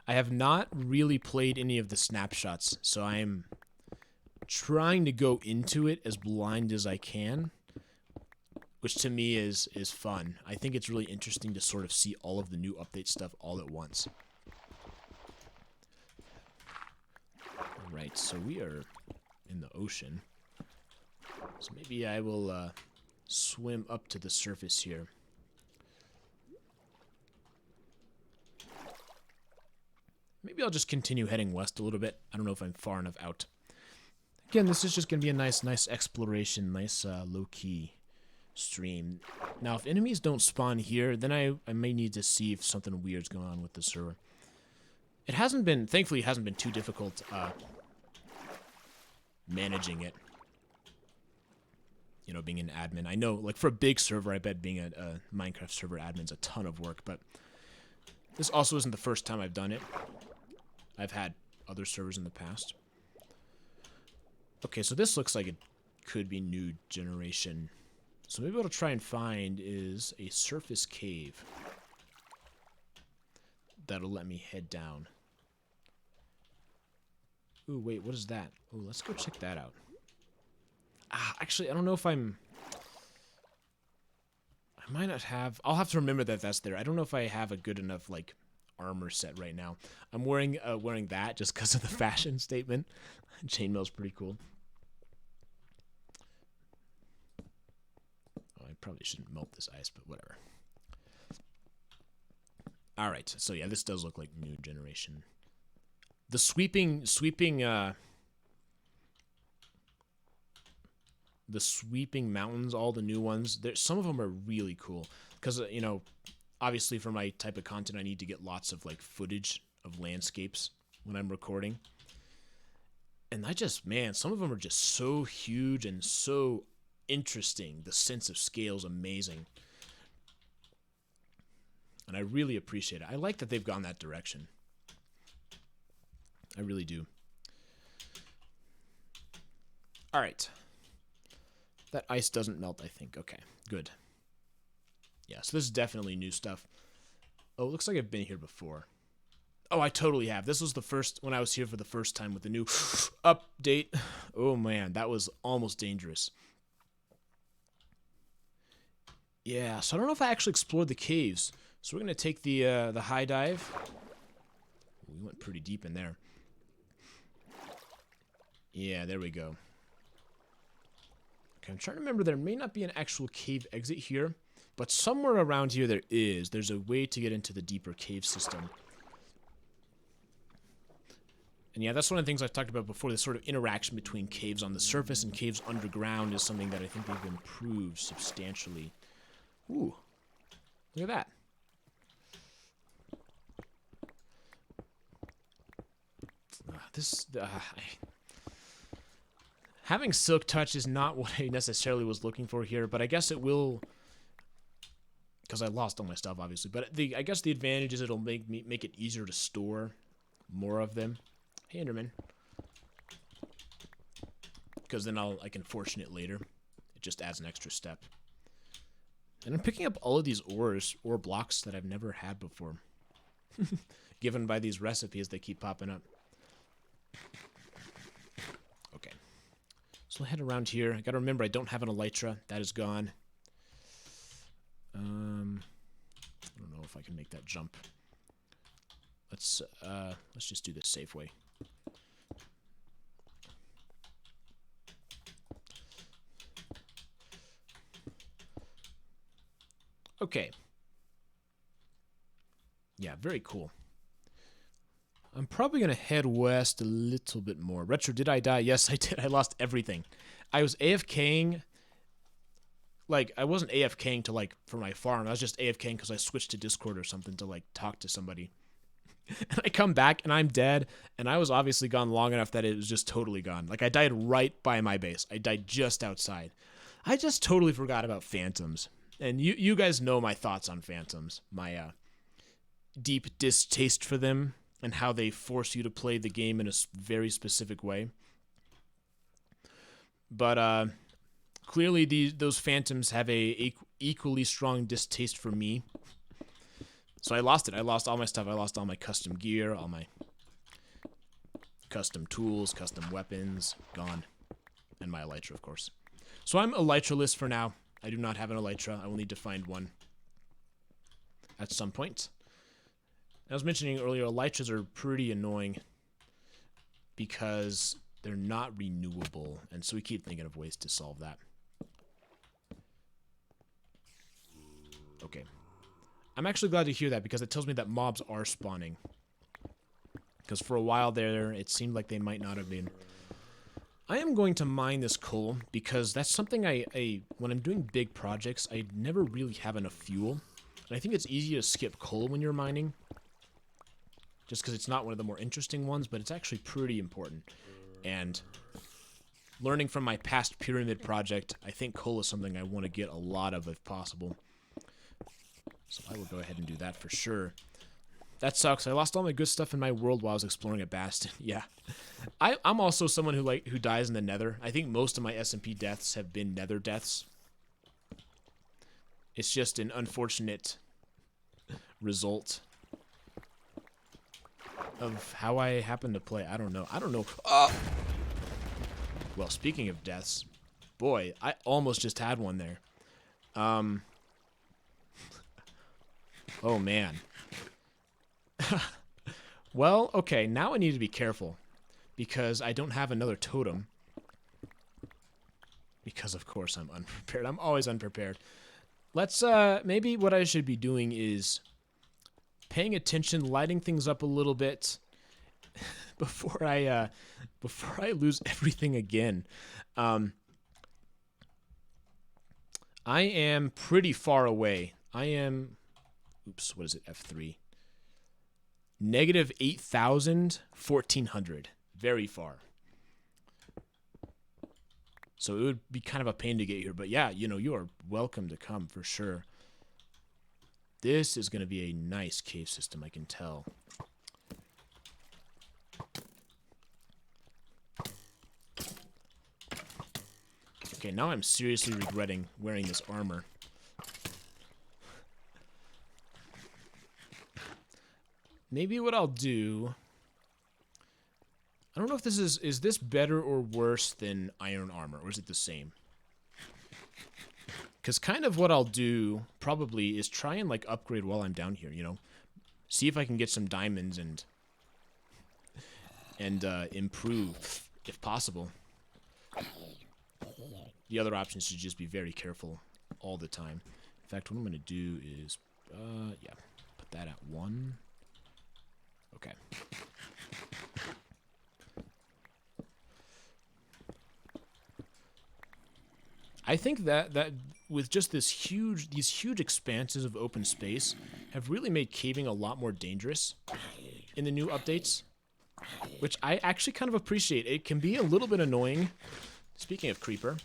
I have not really played any of the snapshots, so I am trying to go into it as blind as I can, which to me is fun. I think it's really interesting to sort of see all of the new update stuff all at once. Alright, so we are in the ocean. So maybe I will swim up to the surface here. Maybe I'll just continue heading west a little bit. I don't know if I'm far enough out. Again, this is just going to be a nice exploration, nice low-key stream. Now, if enemies don't spawn here, then I may need to see if something weird's going on with the server. It hasn't been, thankfully, it hasn't been too difficult managing it. You know, being an admin. I know, like, for a big server, I bet being a Minecraft server admin's a ton of work, but this also isn't the first time I've done it. I've had other servers in the past. Okay, so this looks like it could be new generation. So maybe what I'll try and find is a surface cave that'll let me head down. Ooh, wait, what is that? Ooh, let's go check that out. Actually, I don't know if I might not have... I'll have to remember that that's there. I don't know if I have a good enough, like, armor set right now. I'm wearing that just because of the fashion statement. Chainmail's pretty cool. Oh, I probably shouldn't melt this ice, but whatever. Alright, so yeah, this does look like new generation. The sweeping mountains, all the new ones, some of them are really cool. Because, you know, obviously for my type of content, I need to get lots of, like, footage of landscapes when I'm recording. And man, some of them are just so huge and so interesting. The sense of scale is amazing. And I really appreciate it. I like that they've gone that direction. I really do. All right. That ice doesn't melt, I think. Okay, good. Yeah, so this is definitely new stuff. Oh, it looks like I've been here before. Oh, I totally have. This was the first, when I was here for the first time with the new update. Oh, man, that was almost dangerous. Yeah, so I don't know if I actually explored the caves. So we're going to take the high dive. We went pretty deep in there. Yeah, there we go. Okay, I'm trying to remember, there may not be an actual cave exit here, but somewhere around here there is. There's a way to get into the deeper cave system. And yeah, that's one of the things I've talked about before. This sort of interaction between caves on the surface and caves underground is something that I think they've improved substantially. Ooh, look at that. Having Silk Touch is not what I necessarily was looking for here, but I guess it will, because I lost all my stuff, obviously. But I guess the advantage is it'll make it easier to store more of them. Hey, Enderman. Because then I can fortune it later. It just adds an extra step. And I'm picking up all of these ore blocks that I've never had before. Given by these recipes, they keep popping up. Okay. So I'll head around here. I gotta remember I don't have an elytra. That is gone. I don't know if I can make that jump. Let's just do this safe way. Okay. Yeah, very cool. I'm probably going to head west a little bit more. Retro, did I die? Yes, I did. I lost everything. I was AFKing. Like, I wasn't AFKing to, like, for my farm. I was just AFKing because I switched to Discord or something to, like, talk to somebody. And I come back, and I'm dead. And I was obviously gone long enough that it was just totally gone. Like, I died right by my base. I died just outside. I just totally forgot about phantoms. And you guys know my thoughts on phantoms. My deep distaste for them. And how they force you to play the game in a very specific way. But clearly those phantoms have a equally strong distaste for me. So I lost it. I lost all my stuff. I lost all my custom gear, all my custom tools, custom weapons, gone. And my elytra, of course. So I'm elytraless for now. I do not have an elytra. I will need to find one at some point. I was mentioning earlier, elytras are pretty annoying because they're not renewable, and so we keep thinking of ways to solve that. Okay. I'm actually glad to hear that because it tells me that mobs are spawning. Because for a while there, it seemed like they might not have been. I am going to mine this coal because that's something when I'm doing big projects, I never really have enough fuel. And I think it's easy to skip coal when you're mining. Just because it's not one of the more interesting ones, but it's actually pretty important. And learning from my past pyramid project, I think coal is something I want to get a lot of if possible. So I will go ahead and do that for sure. That sucks. I lost all my good stuff in my world while I was exploring a bastion. Yeah. I'm also someone who dies in the nether. I think most of my SMP deaths have been nether deaths. It's just an unfortunate result of how I happen to play. I don't know. Well, speaking of deaths, boy, I almost just had one there. Oh, man. Well, okay, now I need to be careful. Because I don't have another totem. Because, of course, I'm unprepared. I'm always unprepared. Let's, maybe what I should be doing is paying attention, lighting things up a little bit before I lose everything again. I am pretty far away. I am, oops, what is it, F3? Negative 8,000, 1,400. Very far. So it would be kind of a pain to get here. But yeah, you know, you are welcome to come for sure. This is going to be a nice cave system, I can tell. Okay, now I'm seriously regretting wearing this armor. Maybe what I'll do... I don't know if this is this better or worse than iron armor, or is it the same? Because kind of what I'll do, probably, is try and, like, upgrade while I'm down here, you know? See if I can get some diamonds and improve, if possible. The other option should just be very careful all the time. In fact, what I'm going to do is, yeah, put that at 1. Okay. I think that with just these huge expanses of open space have really made caving a lot more dangerous in the new updates, which I actually kind of appreciate. It can be a little bit annoying, speaking of creeper,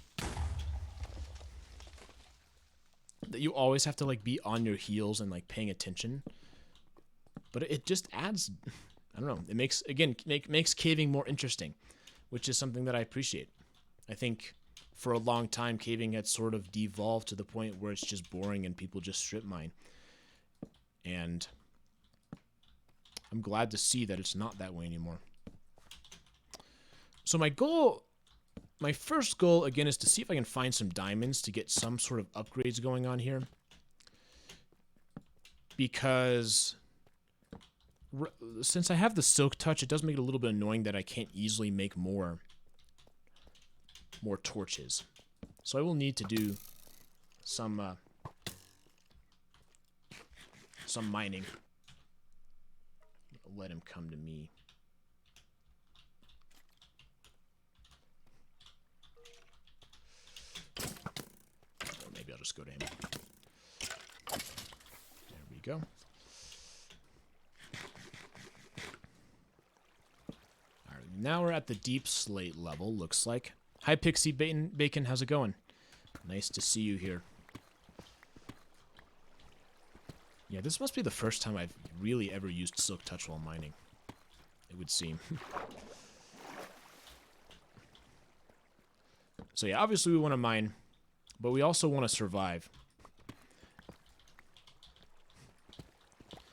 that you always have to like be on your heels and like paying attention. But it just adds, I don't know, it makes makes caving more interesting, which is something that I appreciate. I think for a long time, caving had sort of devolved to the point where it's just boring and people just strip mine. And I'm glad to see that it's not that way anymore. So my first goal, again, is to see if I can find some diamonds to get some sort of upgrades going on here. Because since I have the silk touch, it does make it a little bit annoying that I can't easily make more torches. So I will need to do some mining. Let him come to me. Or maybe I'll just go to him. There we go. Alright, now we're at the deep slate level, looks like. Hi, Pixie Bacon. How's it going? Nice to see you here. Yeah, this must be the first time I've really ever used Silk Touch while mining. It would seem. So yeah, obviously we want to mine, but we also want to survive.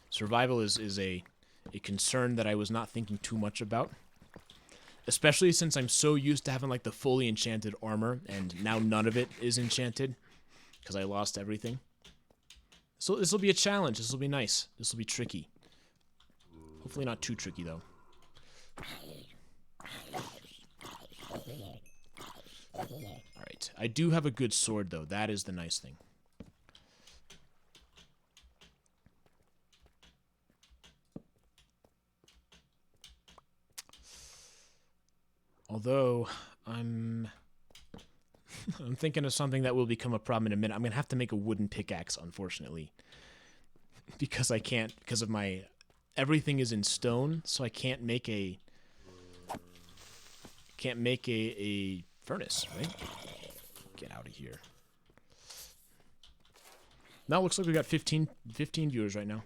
Survival is a concern that I was not thinking too much about. Especially since I'm so used to having like the fully enchanted armor, and now none of it is enchanted because I lost everything. So this will be a challenge. This will be nice. This will be tricky. Hopefully not too tricky though. Alright. I do have a good sword though. That is the nice thing. Although, I'm thinking of something that will become a problem in a minute. I'm going to have to make a wooden pickaxe, unfortunately. Because I can't, because of my, everything is in stone, so I can't make a furnace, right? Get out of here. Now it looks like we got 15 viewers right now.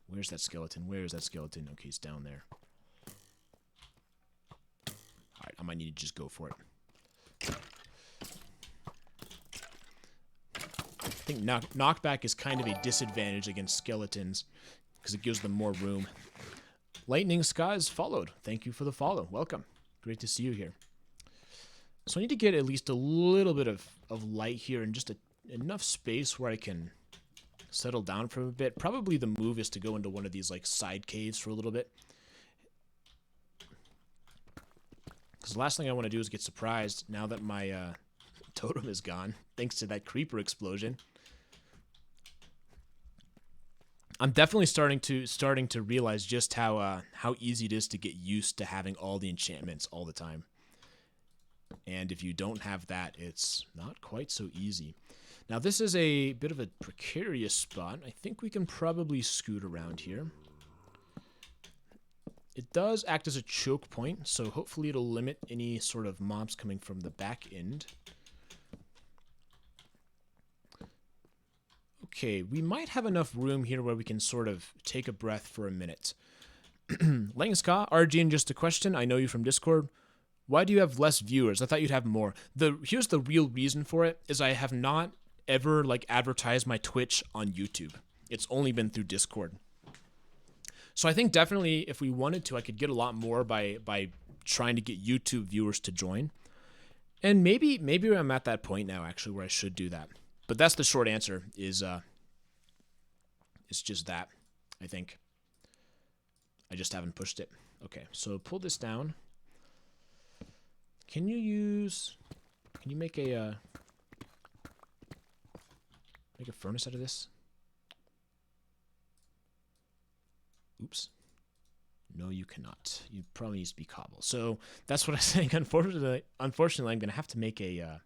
Where's that skeleton? Where is that skeleton? Okay, he's down there. Alright, I might need to just go for it. I think knockback is kind of a disadvantage against skeletons because it gives them more room. Lightning Skies followed. Thank you for the follow. Welcome. Great to see you here. So I need to get at least a little bit of light here and just enough space where I can settle down for a bit. Probably the move is to go into one of these like side caves for a little bit. Because the last thing I want to do is get surprised now that my totem is gone, thanks to that creeper explosion. I'm definitely starting to realize just how easy it is to get used to having all the enchantments all the time. And if you don't have that, it's not quite so easy. Now this is a bit of a precarious spot. I think we can probably scoot around here. It does act as a choke point, so hopefully it'll limit any sort of mobs coming from the back end. Okay, we might have enough room here where we can sort of take a breath for a minute. Langska, RG, just a question. I know you from Discord. Why do you have less viewers? I thought you'd have more. Here's the real reason for it, is I have not ever like advertised my Twitch on YouTube. It's only been through Discord. So I think definitely if we wanted to, I could get a lot more by trying to get YouTube viewers to join. And maybe I'm at that point now actually where I should do that. But that's the short answer is it's just that, I think. I just haven't pushed it. Okay, so pull this down. Can you make a furnace out of this? Oops. No, you cannot. You probably need to be cobble. So that's what I'm saying. Unfortunately, I'm going to have to make a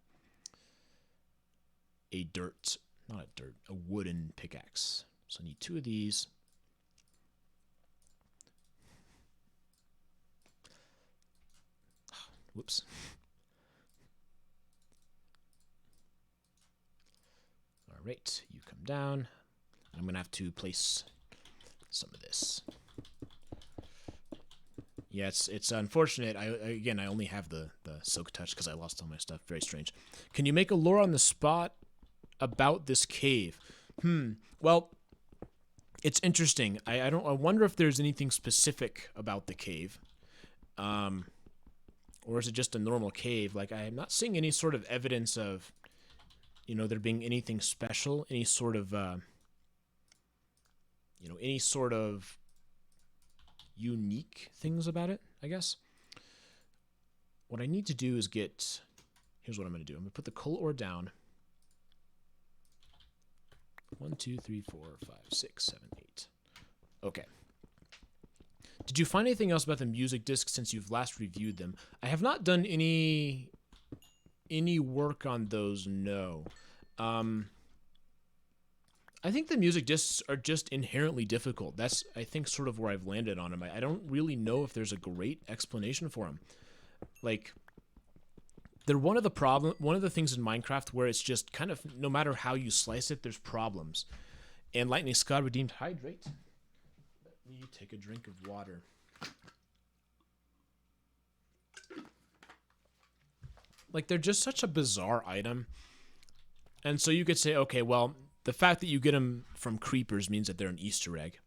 wooden pickaxe. So I need 2 of these. Whoops. All right, you come down. I'm going to have to place some of this. Yeah, it's unfortunate. I only have the silk touch because I lost all my stuff. Very strange. Can you make a lore on the spot about this cave? Well, it's interesting. I wonder if there's anything specific about the cave. Or is it just a normal cave? Like, I'm not seeing any sort of evidence of, there being anything special, any sort of unique things about it, I guess. What I need to do is here's what I'm going to do. I'm going to put the coal ore down. 1, 2, 3, 4, 5, 6, 7, 8. Okay. Did you find anything else about the music discs since you've last reviewed them? I have not done any work on those, no. I think the music discs are just inherently difficult. That's, I think, sort of where I've landed on them. I don't really know if there's a great explanation for them. Like, they're one of the things in Minecraft where it's just kind of, no matter how you slice it, there's problems. And Lightning Scott redeemed hydrate. Let me take a drink of water. Like, they're just such a bizarre item. And so you could say, okay, well, the fact that you get them from creepers means that they're an Easter egg.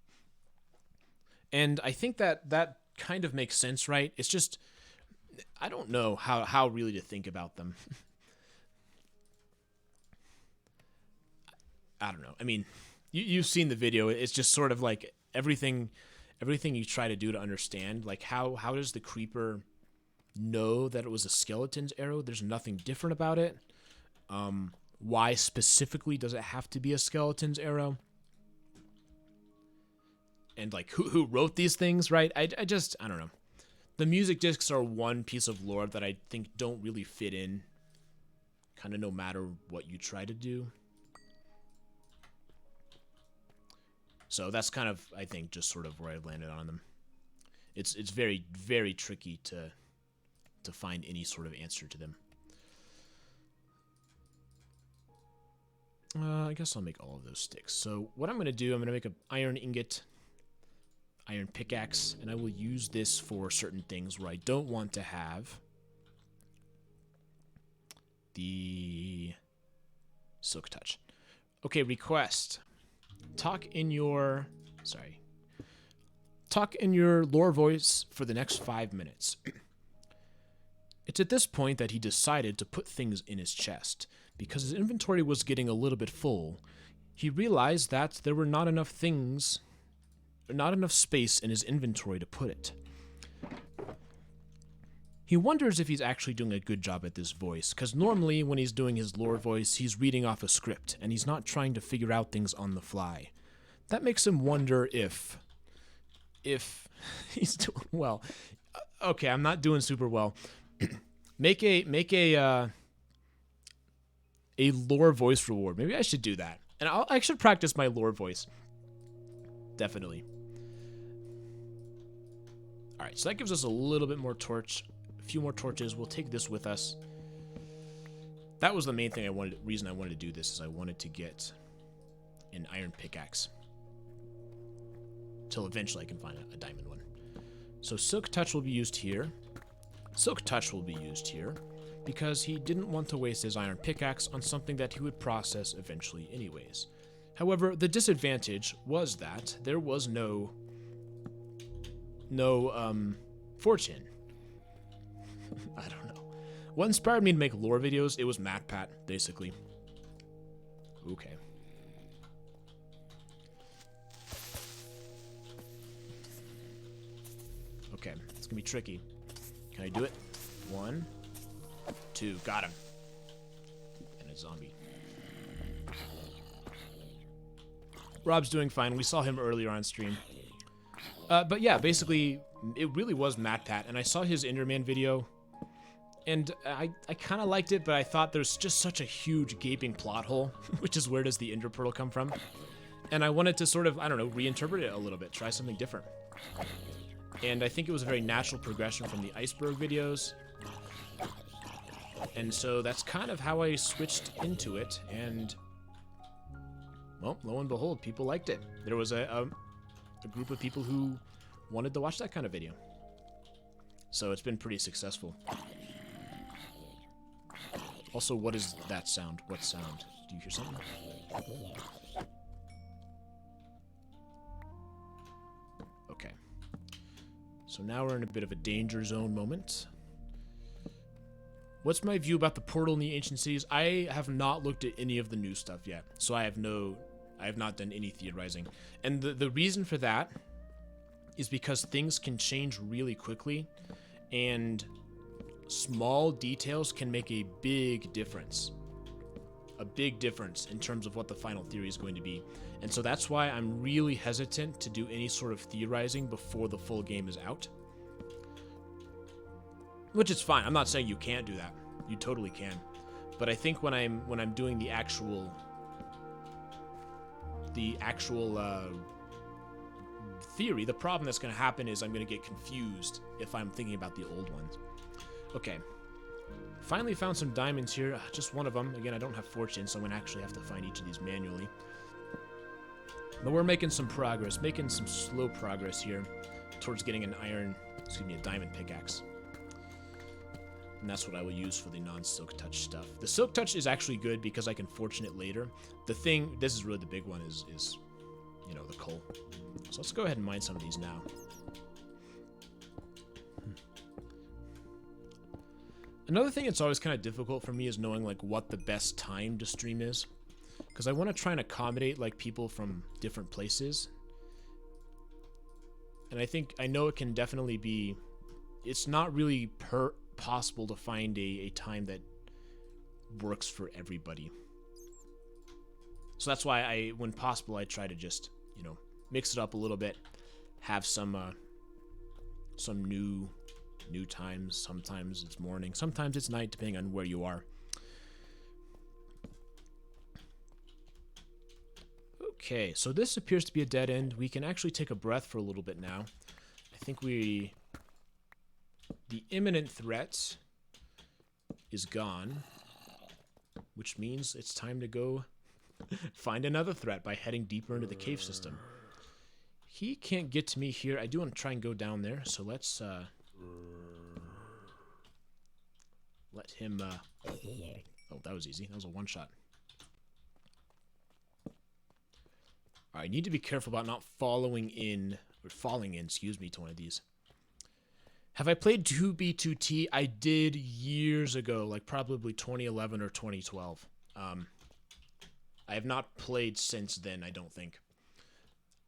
And I think that kind of makes sense, right? It's just, I don't know how really to think about them. I don't know. I mean, you've seen the video. It's just sort of like everything you try to do to understand. Like, how does the creeper know that it was a skeleton's arrow? There's nothing different about it. Why specifically does it have to be a skeleton's arrow? And like, who wrote these things, right? I don't know. The music discs are one piece of lore that I think don't really fit in, kind of no matter what you try to do. So that's kind of, I think, just sort of where I've landed on them. It's very, very tricky to find any sort of answer to them. I guess I'll make all of those sticks. So what I'm going to do, I'm going to make an iron ingot, iron pickaxe, and I will use this for certain things where I don't want to have the silk touch. Okay, request. Talk in your lore voice for the next 5 minutes. It's at this point that he decided to put things in his chest. Because his inventory was getting a little bit full, he realized that there were not enough space in his inventory to put it. He wonders if he's actually doing a good job at this voice, because normally when he's doing his lore voice, he's reading off a script, and he's not trying to figure out things on the fly. That makes him wonder if he's doing well. Okay, I'm not doing super well. Make a lore voice reward. Maybe I should do that. And I should practice my lore voice. Definitely. Alright, so that gives us a little bit more torch. A few more torches. We'll take this with us. That was the main thing reason I wanted to do this, is I wanted to get an iron pickaxe. Till eventually I can find a diamond one. So silk touch will be used here. Silk touch will be used here, because he didn't want to waste his iron pickaxe on something that he would process eventually anyways. However, the disadvantage was that there was no fortune. I don't know. What inspired me to make lore videos, it was MatPat, basically. Okay. Okay, it's gonna be tricky. Can I do it? 1, 2, got him. And a zombie. Rob's doing fine. We saw him earlier on stream. But yeah, basically, it really was MatPat, and I saw his Enderman video, and I kind of liked it, but I thought there's just such a huge gaping plot hole, which is where does the Ender Pearl come from? And I wanted to sort of, I don't know, reinterpret it a little bit, try something different. And I think it was a very natural progression from the iceberg videos. And so that's kind of how I switched into it, and well, lo and behold, people liked it. There was a group of people who wanted to watch that kind of video. So it's been pretty successful. Also, what is that sound? What sound? Do you hear something? Okay. So now we're in a bit of a danger zone moment. What's my view about the portal in the ancient cities? I have not looked at any of the new stuff yet, so I have not done any theorizing. And the reason for that is because things can change really quickly, and small details can make a big difference. A big difference in terms of what the final theory is going to be. And so that's why I'm really hesitant to do any sort of theorizing before the full game is out. Which is fine. I'm not saying you can't do that. You totally can. But I think when I'm doing the actual theory, the problem that's going to happen is I'm going to get confused if I'm thinking about the old ones. Okay. Finally found some diamonds here. Just one of them. Again, I don't have fortune, so I'm going to actually have to find each of these manually. But we're making some progress. Making some slow progress here towards getting a diamond pickaxe. And that's what I will use for the non-silk touch stuff. The silk touch is actually good because I can fortune it later. This is really the big one, is the coal. So let's go ahead and mine some of these now. Another thing that's always kind of difficult for me is knowing like what the best time to stream is, because I want to try and accommodate like people from different places. And I know it can definitely be, it's not really possible to find a time that works for everybody. So that's why when possible, I try to just, mix it up a little bit, have some new new times. Sometimes it's morning. Sometimes it's night, depending on where you are. Okay, so this appears to be a dead end. We can actually take a breath for a little bit now. I think the imminent threat is gone, which means it's time to go find another threat by heading deeper into the cave system. He can't get to me here. I do want to try and go down there, so let's let him oh, that was easy. That was a one-shot. Alright, I need to be careful about not falling in, excuse me, to one of these. Have I played 2B2T? I did years ago, like probably 2011 or 2012. I have not played since then, I don't think.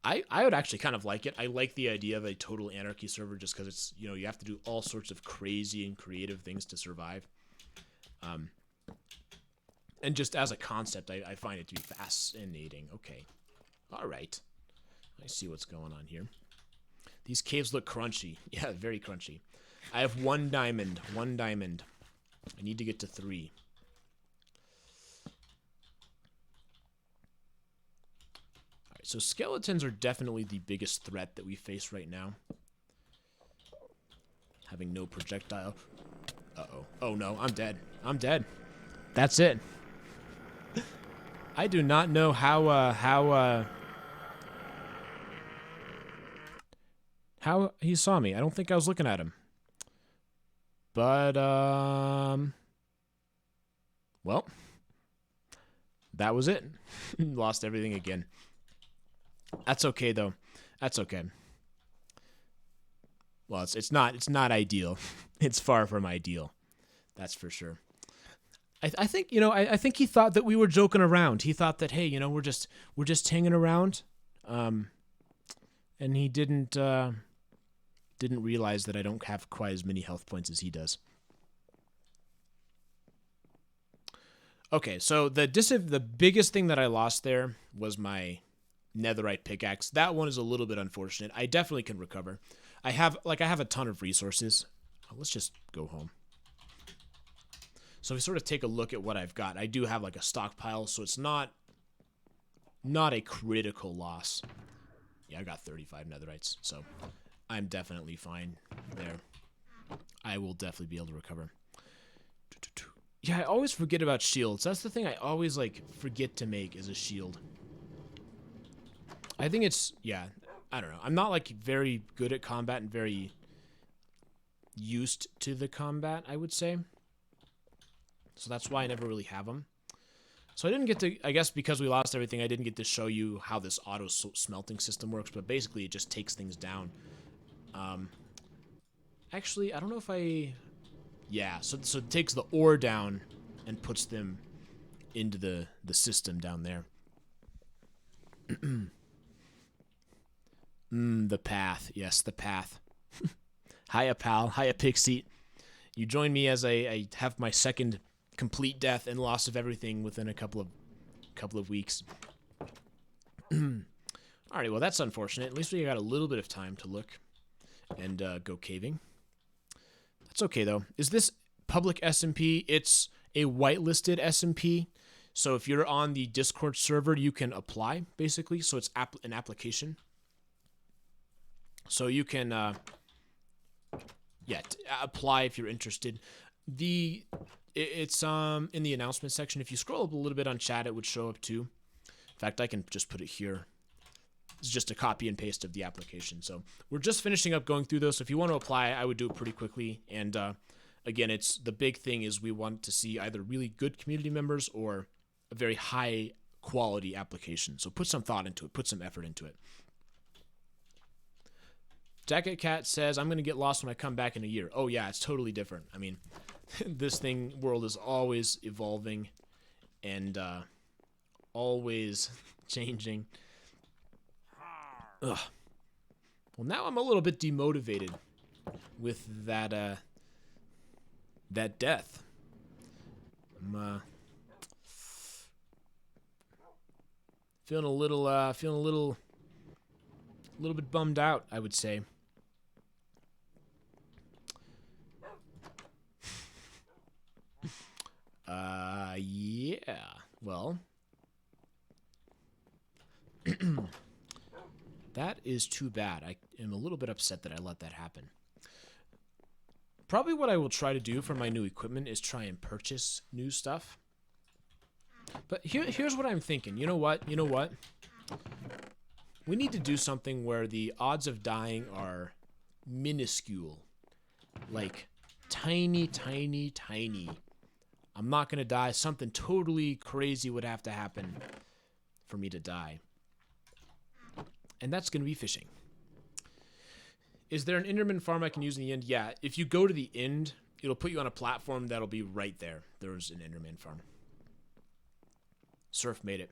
I would actually kind of like it. I like the idea of a total anarchy server just because it's, you know, you have to do all sorts of crazy and creative things to survive. And just as a concept, I find it to be fascinating. Okay. All right. I see what's going on here. These caves look crunchy. Yeah, very crunchy. I have 1 diamond. 1 diamond. I need to get to 3. Alright, so skeletons are definitely the biggest threat that we face right now. Having no projectile. Uh-oh. Oh no, I'm dead. I'm dead. That's it. I do not know how he saw me. I don't think I was looking at him. But, well, that was it. Lost everything again. That's okay, though. That's okay. Well, it's not ideal. It's far from ideal. That's for sure. I think, you know, I think he thought that we were joking around. He thought that, hey, you know, we're just hanging around. And he didn't realize that I don't have quite as many health points as he does. Okay, so the biggest thing that I lost there was my netherite pickaxe. That one is a little bit unfortunate. I definitely can recover. I have a ton of resources. Oh, let's just go home. So if we sort of take a look at what I've got, I do have like a stockpile, so it's not a critical loss. Yeah, I got 35 netherites, so I'm definitely fine there. I will definitely be able to recover. Yeah, I always forget about shields. That's the thing I always, like, forget to make is a shield. I think it's, yeah, I don't know. I'm not, like, very good at combat and very used to the combat, I would say. So that's why I never really have them. So I didn't get to, I guess because we lost everything, I didn't get to show you how this auto smelting system works, but basically it just takes things down. Actually, I don't know if yeah, so it takes the ore down and puts them into the system down there. The path. Yes, the path. Hiya, pal. Hiya, Pixie. You join me as I have my second complete death and loss of everything within a couple of weeks. Alright, well, that's unfortunate. At least we got a little bit of time to look and go caving. That's okay, though. Is this public SMP? It's a whitelisted SMP. So if you're on the Discord server, you can apply, basically. So it's an application. So you can, apply if you're interested. It's in the announcement section. If you scroll up a little bit on chat, it would show up too. In fact, I can just put it here. It's just a copy and paste of the application. So we're just finishing up going through those. So if you want to apply, I would do it pretty quickly. And again, it's the big thing is we want to see either really good community members or a very high quality application. So put some thought into it, put some effort into it. Jacket Cat says, I'm going to get lost when I come back in a year. Oh yeah, it's totally different. I mean, this world is always evolving and always changing. Ugh. Well, now I'm a little bit demotivated with that death. I'm feeling a little bit bummed out, I would say. well, that is too bad. I am a little bit upset that I let that happen. Probably what I will try to do for my new equipment is try and purchase new stuff. But here's what I'm thinking. You know what? You know what? We need to do something where the odds of dying are minuscule. Like, tiny, tiny, tiny. I'm not going to die. Something totally crazy would have to happen for me to die. And that's going to be fishing. Is there an Enderman farm I can use in the end? Yeah, if you go to the end, it'll put you on a platform that'll be right there. There's an Enderman farm. Surf made it.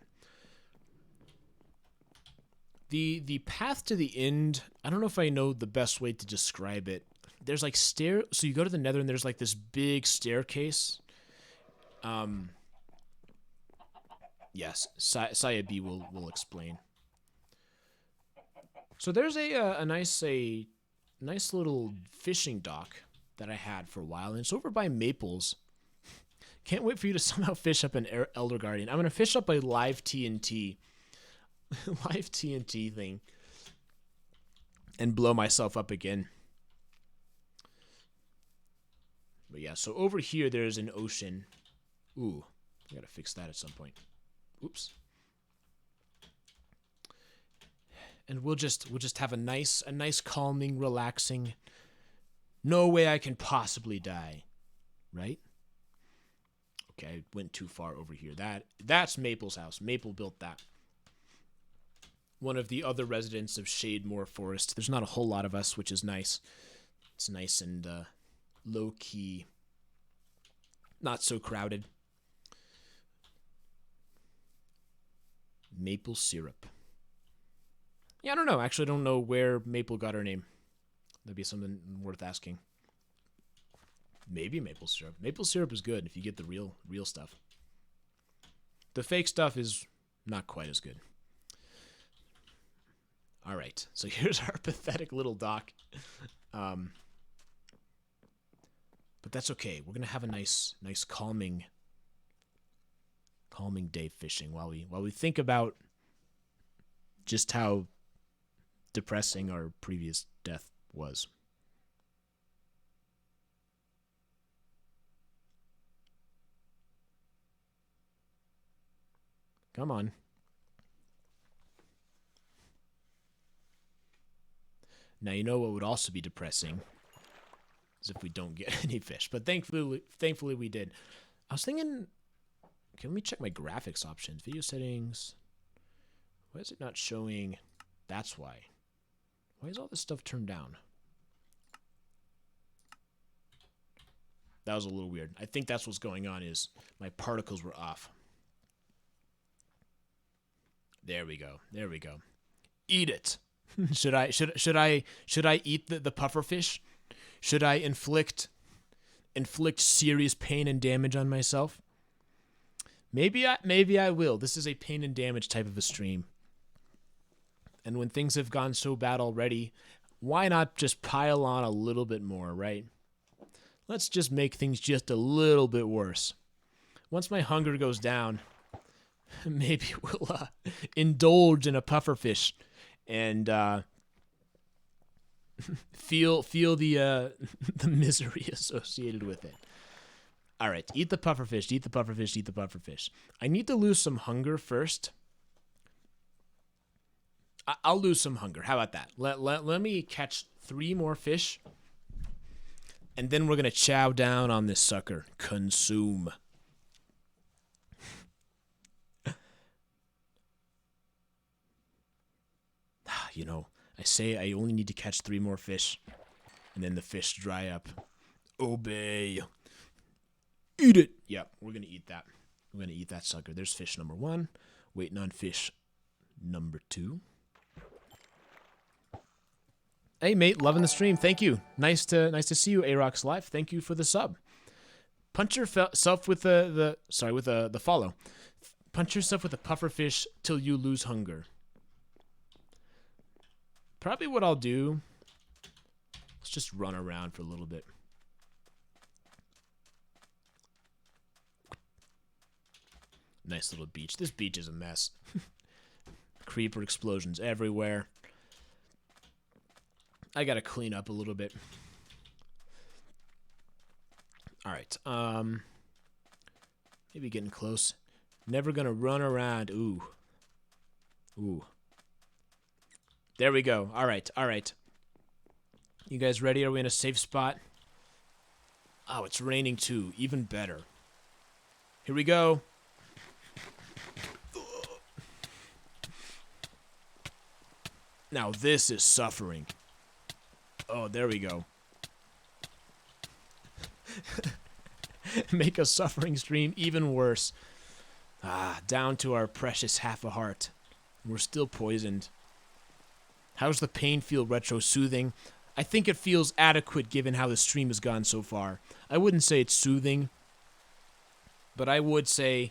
The path to the end, I don't know if I know the best way to describe it. There's like so you go to the nether and there's like this big staircase. Yes, Saya B will explain. So there's a nice little fishing dock that I had for a while, and it's over by Maples. Can't wait for you to somehow fish up an Elder Guardian. I'm gonna fish up a live TNT, live TNT thing, and blow myself up again. But yeah, so over here there's an ocean. Ooh, I gotta fix that at some point. Oops. And we'll just have a nice calming, relaxing. No way I can possibly die, right? Okay, I went too far over here. That's Maple's house. Maple built that. One of the other residents of Shademore Forest. There's not a whole lot of us, which is nice. It's nice and low key. Not so crowded. Maple syrup. Yeah, I don't know. Actually, I don't know where Maple got her name. That'd be something worth asking. Maybe maple syrup. Maple syrup is good if you get the real stuff. The fake stuff is not quite as good. All right, so here's our pathetic little dock. But that's okay. We're gonna have a nice calming day fishing while we think about just how depressing our previous death was. Come on. Now, you know what would also be depressing is if we don't get any fish. But thankfully we did. I was thinking, okay, let me check my graphics options. Video settings. Why is it not showing? That's why. Why is all this stuff turned down? That was a little weird. I think that's what's going on is my particles were off. There we go. There we go. Eat it. Should I eat the puffer fish? Should I inflict serious pain and damage on myself? Maybe I will. This is a pain and damage type of a stream. And when things have gone so bad already, why not just pile on a little bit more, right? Let's just make things just a little bit worse. Once my hunger goes down, maybe we'll indulge in a pufferfish and feel the the misery associated with it. All right, eat the pufferfish, eat the pufferfish, eat the pufferfish. I need to lose some hunger first. I'll lose some hunger. How about that? Let me catch 3 more fish, and then we're gonna chow down on this sucker. Consume. You know, I say I only need to catch 3 more fish, and then the fish dry up. Obey. Eat it. Yep, we're gonna eat that. We're gonna eat that sucker. There's fish number 1. Waiting on fish number 2. Hey mate, loving the stream. Thank you. Nice to see you, Arox Live. Thank you for the sub. Punch yourself with the follow. Punch yourself with a pufferfish till you lose hunger. Probably what I'll do. Let's just run around for a little bit. Nice little beach. This beach is a mess. Creeper explosions everywhere. I gotta clean up a little bit. Alright, maybe getting close. Never gonna run around. Ooh. Ooh. There we go. Alright, alright. You guys ready? Are we in a safe spot? Oh, it's raining too. Even better. Here we go. Now this is suffering. Oh, there we go. Make a suffering stream even worse. Ah, down to our precious half a heart. We're still poisoned. How's the pain feel, Retro? Soothing? I think it feels adequate given how the stream has gone so far. I wouldn't say it's soothing, but I would say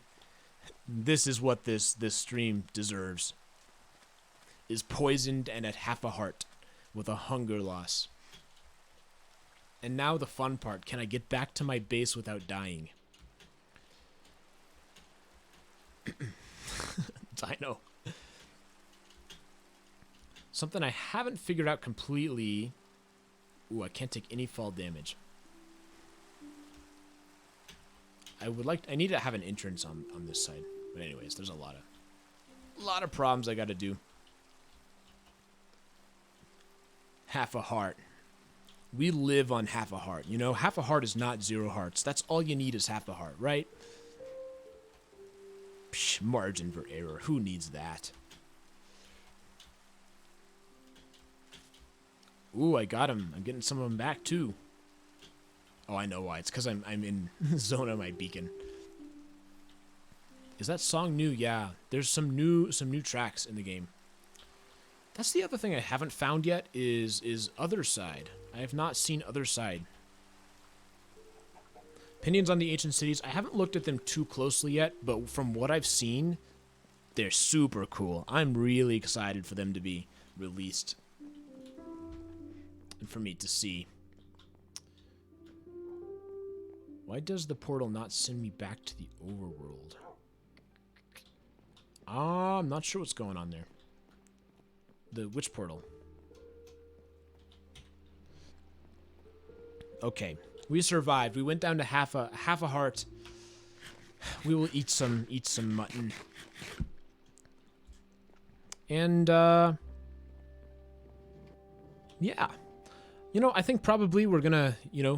this is what this stream deserves. Is poisoned and at half a heart with a hunger loss. And now the fun part. Can I get back to my base without dying? Dino. Something I haven't figured out completely. Ooh, I can't take any fall damage. I need to have an entrance on this side. But anyways, there's a lot of problems I gotta do. Half a heart. We live on half a heart. You know, half a heart is not 0 hearts. That's all you need is half a heart, right? Psh, margin for error. Who needs that? Ooh, I got him. I'm getting some of them back, too. Oh, I know why. It's because I'm in zone of my beacon. Is that song new? Yeah. There's some new tracks in the game. That's the other thing I haven't found yet is Other Side. I have not seen Other Side. Opinions on the ancient cities. I haven't looked at them too closely yet, but from what I've seen, they're super cool. I'm really excited for them to be released. And for me to see. Why does the portal not send me back to the overworld? I'm not sure what's going on there. Which portal? Okay, we survived. We went down to half a heart. We will eat some mutton. And yeah. You know, I think probably we're gonna,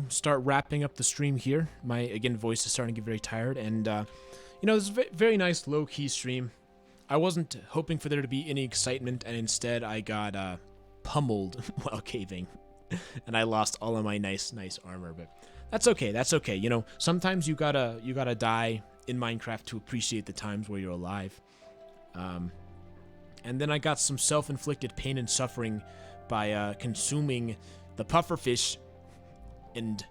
start wrapping up the stream here. My, again, voice is starting to get very tired. And, this is a very nice, low-key stream. I wasn't hoping for there to be any excitement, and instead I got pummeled while caving. And I lost all of my nice armor, but that's okay. That's okay. You know, sometimes you gotta die in Minecraft to appreciate the times where you're alive. And then I got some self-inflicted pain and suffering by consuming the pufferfish and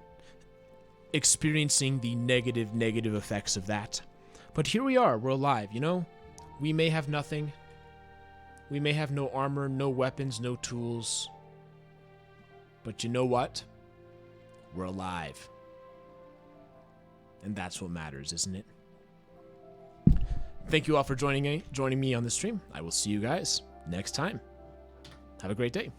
experiencing the negative effects of that. But here we are. We're alive. You know, we may have nothing. We may have no armor, no weapons, no tools. But you know what? We're alive. And that's what matters, isn't it? Thank you all for joining me on the stream. I will see you guys next time. Have a great day.